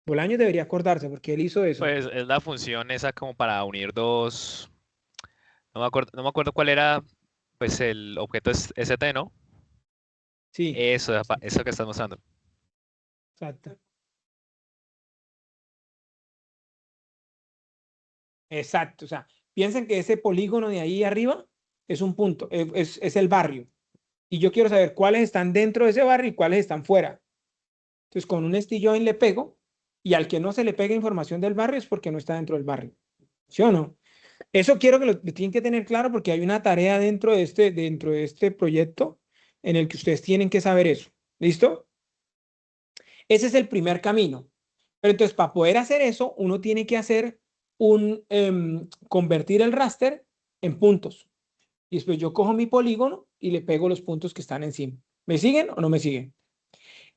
Bolaños debería acordarse porque él hizo eso. Pues es la función esa como para unir dos. No me acuerdo cuál era, pues el objeto es ST, ¿no? Sí, Eso, eso que estás mostrando. exacto. Exacto. O sea, piensen que ese polígono de ahí arriba es un punto, es el barrio. Y yo quiero saber cuáles están dentro de ese barrio y cuáles están fuera. Entonces, con un StJoin le pego y al que no se le pega información del barrio es porque no está dentro del barrio. ¿Sí o no? Eso quiero que lo tienen que tener claro porque hay una tarea dentro de este proyecto en el que ustedes tienen que saber eso. ¿Listo? Ese es el primer camino. Pero entonces, para poder hacer eso, uno tiene que hacer convertir el raster en puntos. Y después yo cojo mi polígono y le pego los puntos que están encima. ¿Me siguen o no me siguen?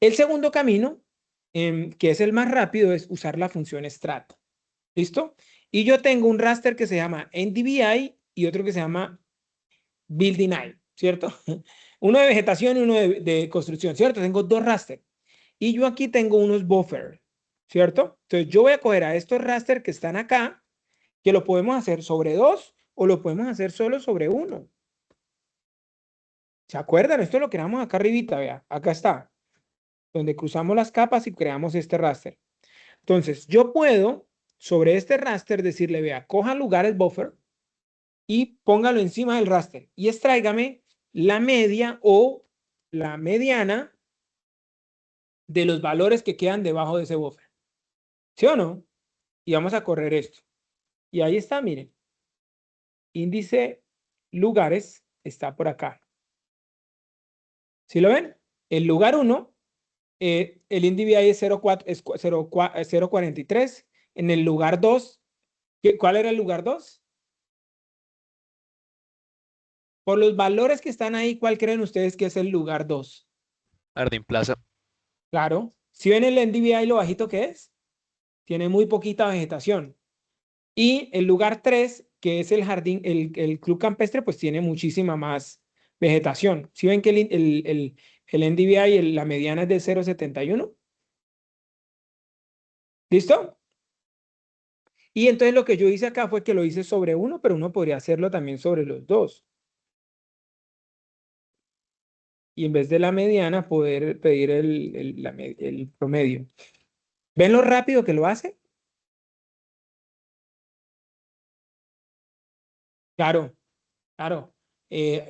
El segundo camino, que es el más rápido, es usar la función strat. ¿Listo? Y yo tengo un raster que se llama NDVI y otro que se llama Building Eye, ¿cierto? Uno de vegetación y uno de construcción, ¿cierto? Tengo dos raster. Y yo aquí tengo unos buffer. ¿cierto? Entonces yo voy a coger a estos raster que están acá, que lo podemos hacer sobre 2 o lo podemos hacer solo sobre 1. ¿Se acuerdan? Esto lo creamos acá arribita, vea, acá está, donde cruzamos las capas y creamos este raster. Entonces, yo puedo sobre este raster decirle, vea, coja lugares buffer y póngalo encima del raster y extráigame la media o la mediana de los valores que quedan debajo de ese buffer. ¿Sí o no? Y vamos a correr esto. Y ahí está, miren. Índice lugares está por acá. ¿Sí lo ven? El lugar 1, el NDVI es 0.43. En el lugar 2, ¿cuál era el lugar 2? Por los valores que están ahí, ¿cuál creen ustedes que es el lugar 2? Jardín Plaza. Claro. Si ven el NDVI lo bajito que es, tiene muy poquita vegetación. Y el lugar 3, que es el jardín, el club campestre, pues tiene muchísima más vegetación. Si ven que el NDVI, la mediana es de 0.71. ¿Listo? Y entonces lo que yo hice acá fue que lo hice sobre 1, pero uno podría hacerlo también sobre los 2. Y en vez de la mediana, poder pedir el promedio. ¿Ven lo rápido que lo hace? Claro, claro.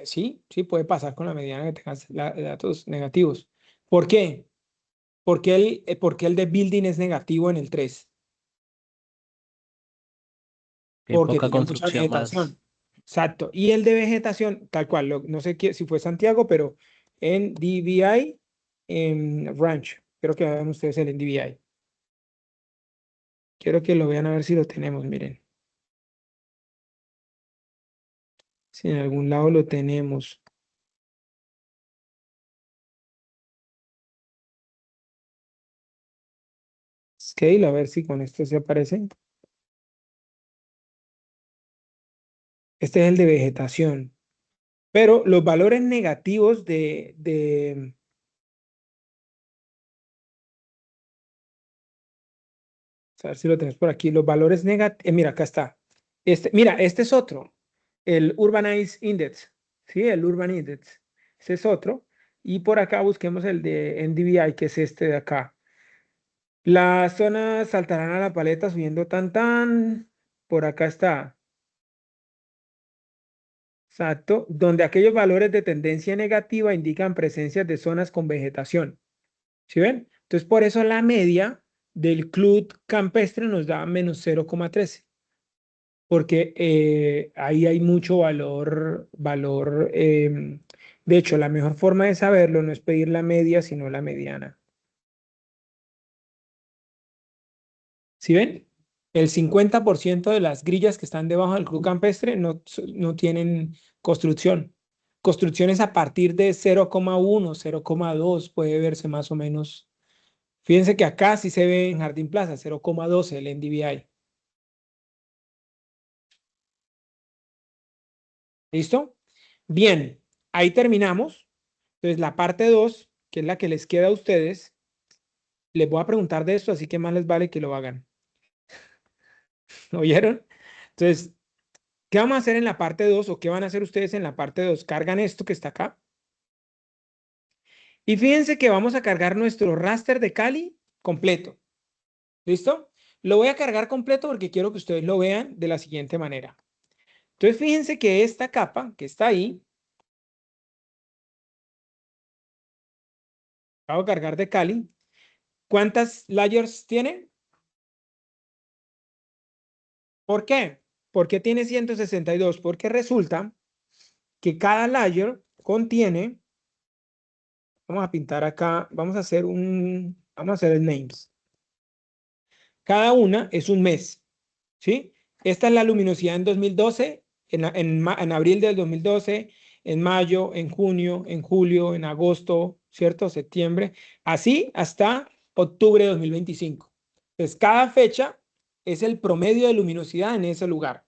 Sí, sí puede pasar con la mediana que tengas datos negativos. ¿Por qué? Porque el de building es negativo en el 3. Hay Porque poca tiene mucha construcción más. vegetación. Exacto. Y el de vegetación, tal cual, no sé si fue Santiago, pero en DVI, en Ranch, creo que vean ustedes el en DVI. Quiero que lo vean a ver si lo tenemos, miren. Si en algún lado lo tenemos. Scale, a ver si con esto se aparece. Este es el de vegetación. Pero los valores negativos a ver si lo tenemos por aquí. Los valores negativos. Mira, acá está. Mira, este es otro. El Urbanize Index. ¿Sí? El Urban Index. Ese es otro. Y por acá busquemos el de NDVI, que es este de acá. Las zonas saltarán a la paleta subiendo tan. Por acá está. Exacto. Donde aquellos valores de tendencia negativa indican presencias de zonas con vegetación. ¿Sí ven? Entonces, por eso la media del club campestre nos da menos 0,13. Porque ahí hay mucho valor. De hecho, la mejor forma de saberlo no es pedir la media, sino la mediana. ¿Sí ven? El 50% de las grillas que están debajo del club campestre no tienen construcción. Construcciones a partir de 0,1, 0,2 puede verse más o menos. Fíjense que acá sí se ve en Jardín Plaza, 0,12 el NDVI. ¿Listo? Bien, ahí terminamos. Entonces, la parte 2, que es la que les queda a ustedes, les voy a preguntar de esto, así que más les vale que lo hagan. ¿Oyeron? Entonces, ¿qué vamos a hacer en la parte 2 o qué van a hacer ustedes en la parte 2? Cargan esto que está acá. Y fíjense que vamos a cargar nuestro raster de Kali completo. ¿Listo? Lo voy a cargar completo porque quiero que ustedes lo vean de la siguiente manera. Entonces, fíjense que esta capa que está ahí, hago cargar de Kali. ¿Cuántas layers tiene? ¿Por qué? ¿Por qué tiene 162? Porque resulta que cada layer contiene, vamos a pintar acá, vamos a hacer el names. Cada una es un mes, ¿sí? Esta es la luminosidad en 2012, en abril del 2012, en mayo, en junio, en julio, en agosto, ¿cierto? Septiembre, así hasta octubre de 2025. Entonces, cada fecha es el promedio de luminosidad en ese lugar.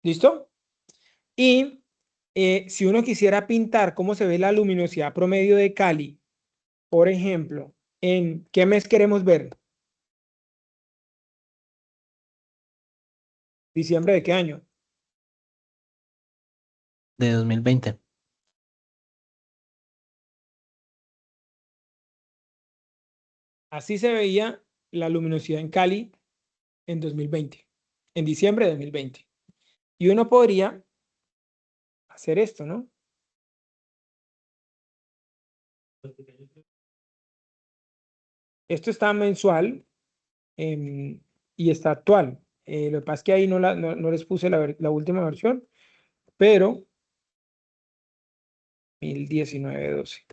¿Listo? Y si uno quisiera pintar cómo se ve la luminosidad promedio de Cali, por ejemplo, ¿en qué mes queremos ver? ¿Diciembre de qué año? De 2020. Así se veía la luminosidad en Cali en 2020, en diciembre de 2020. Y uno podría hacer esto, ¿no? Esto está mensual y está actual. Lo que pasa es que ahí no les puse la última versión, pero 2019-12.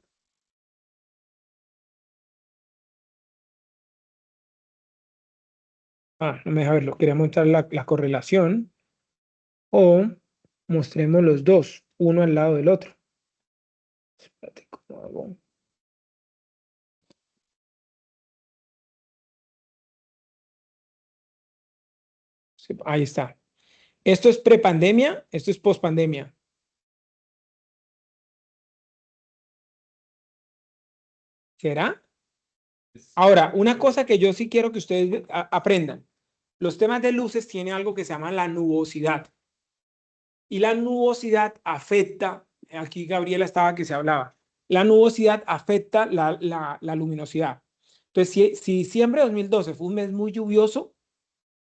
No me deja verlo. Quería mostrar la correlación o mostremos los dos, uno al lado del otro. Espérate, ¿cómo hago? Sí, ahí está. Esto es prepandemia, esto es pospandemia. ¿Será? Ahora, una cosa que yo sí quiero que ustedes aprendan. Los temas de luces tienen algo que se llama la nubosidad. Y la nubosidad afecta, aquí Gabriela estaba que se hablaba, la nubosidad afecta la luminosidad. Entonces, si diciembre de 2012 fue un mes muy lluvioso,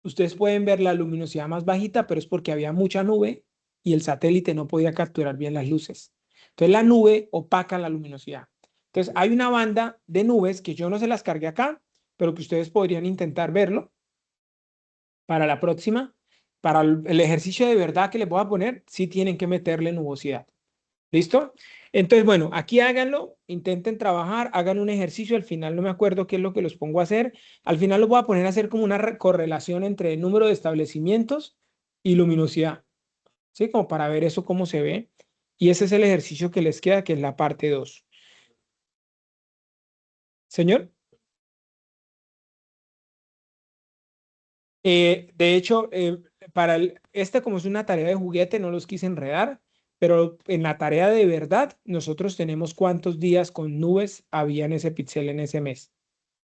ustedes pueden ver la luminosidad más bajita, pero es porque había mucha nube y el satélite no podía capturar bien las luces. Entonces, la nube opaca la luminosidad. Entonces, hay una banda de nubes que yo no se las cargué acá, pero que ustedes podrían intentar verlo para la próxima. Para el ejercicio de verdad que les voy a poner, sí tienen que meterle nubosidad. ¿Listo? Entonces, bueno, aquí háganlo, intenten trabajar, hagan un ejercicio. Al final no me acuerdo qué es lo que los pongo a hacer. Al final los voy a poner a hacer como una correlación entre el número de establecimientos y luminosidad. ¿Sí? Como para ver eso cómo se ve. Y ese es el ejercicio que les queda, que es la parte 2. Señor. De hecho, como es una tarea de juguete, no los quise enredar, pero en la tarea de verdad, nosotros tenemos cuántos días con nubes había en ese píxel en ese mes.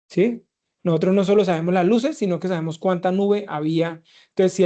¿Sí? Nosotros no solo sabemos las luces, sino que sabemos cuánta nube había. Entonces, si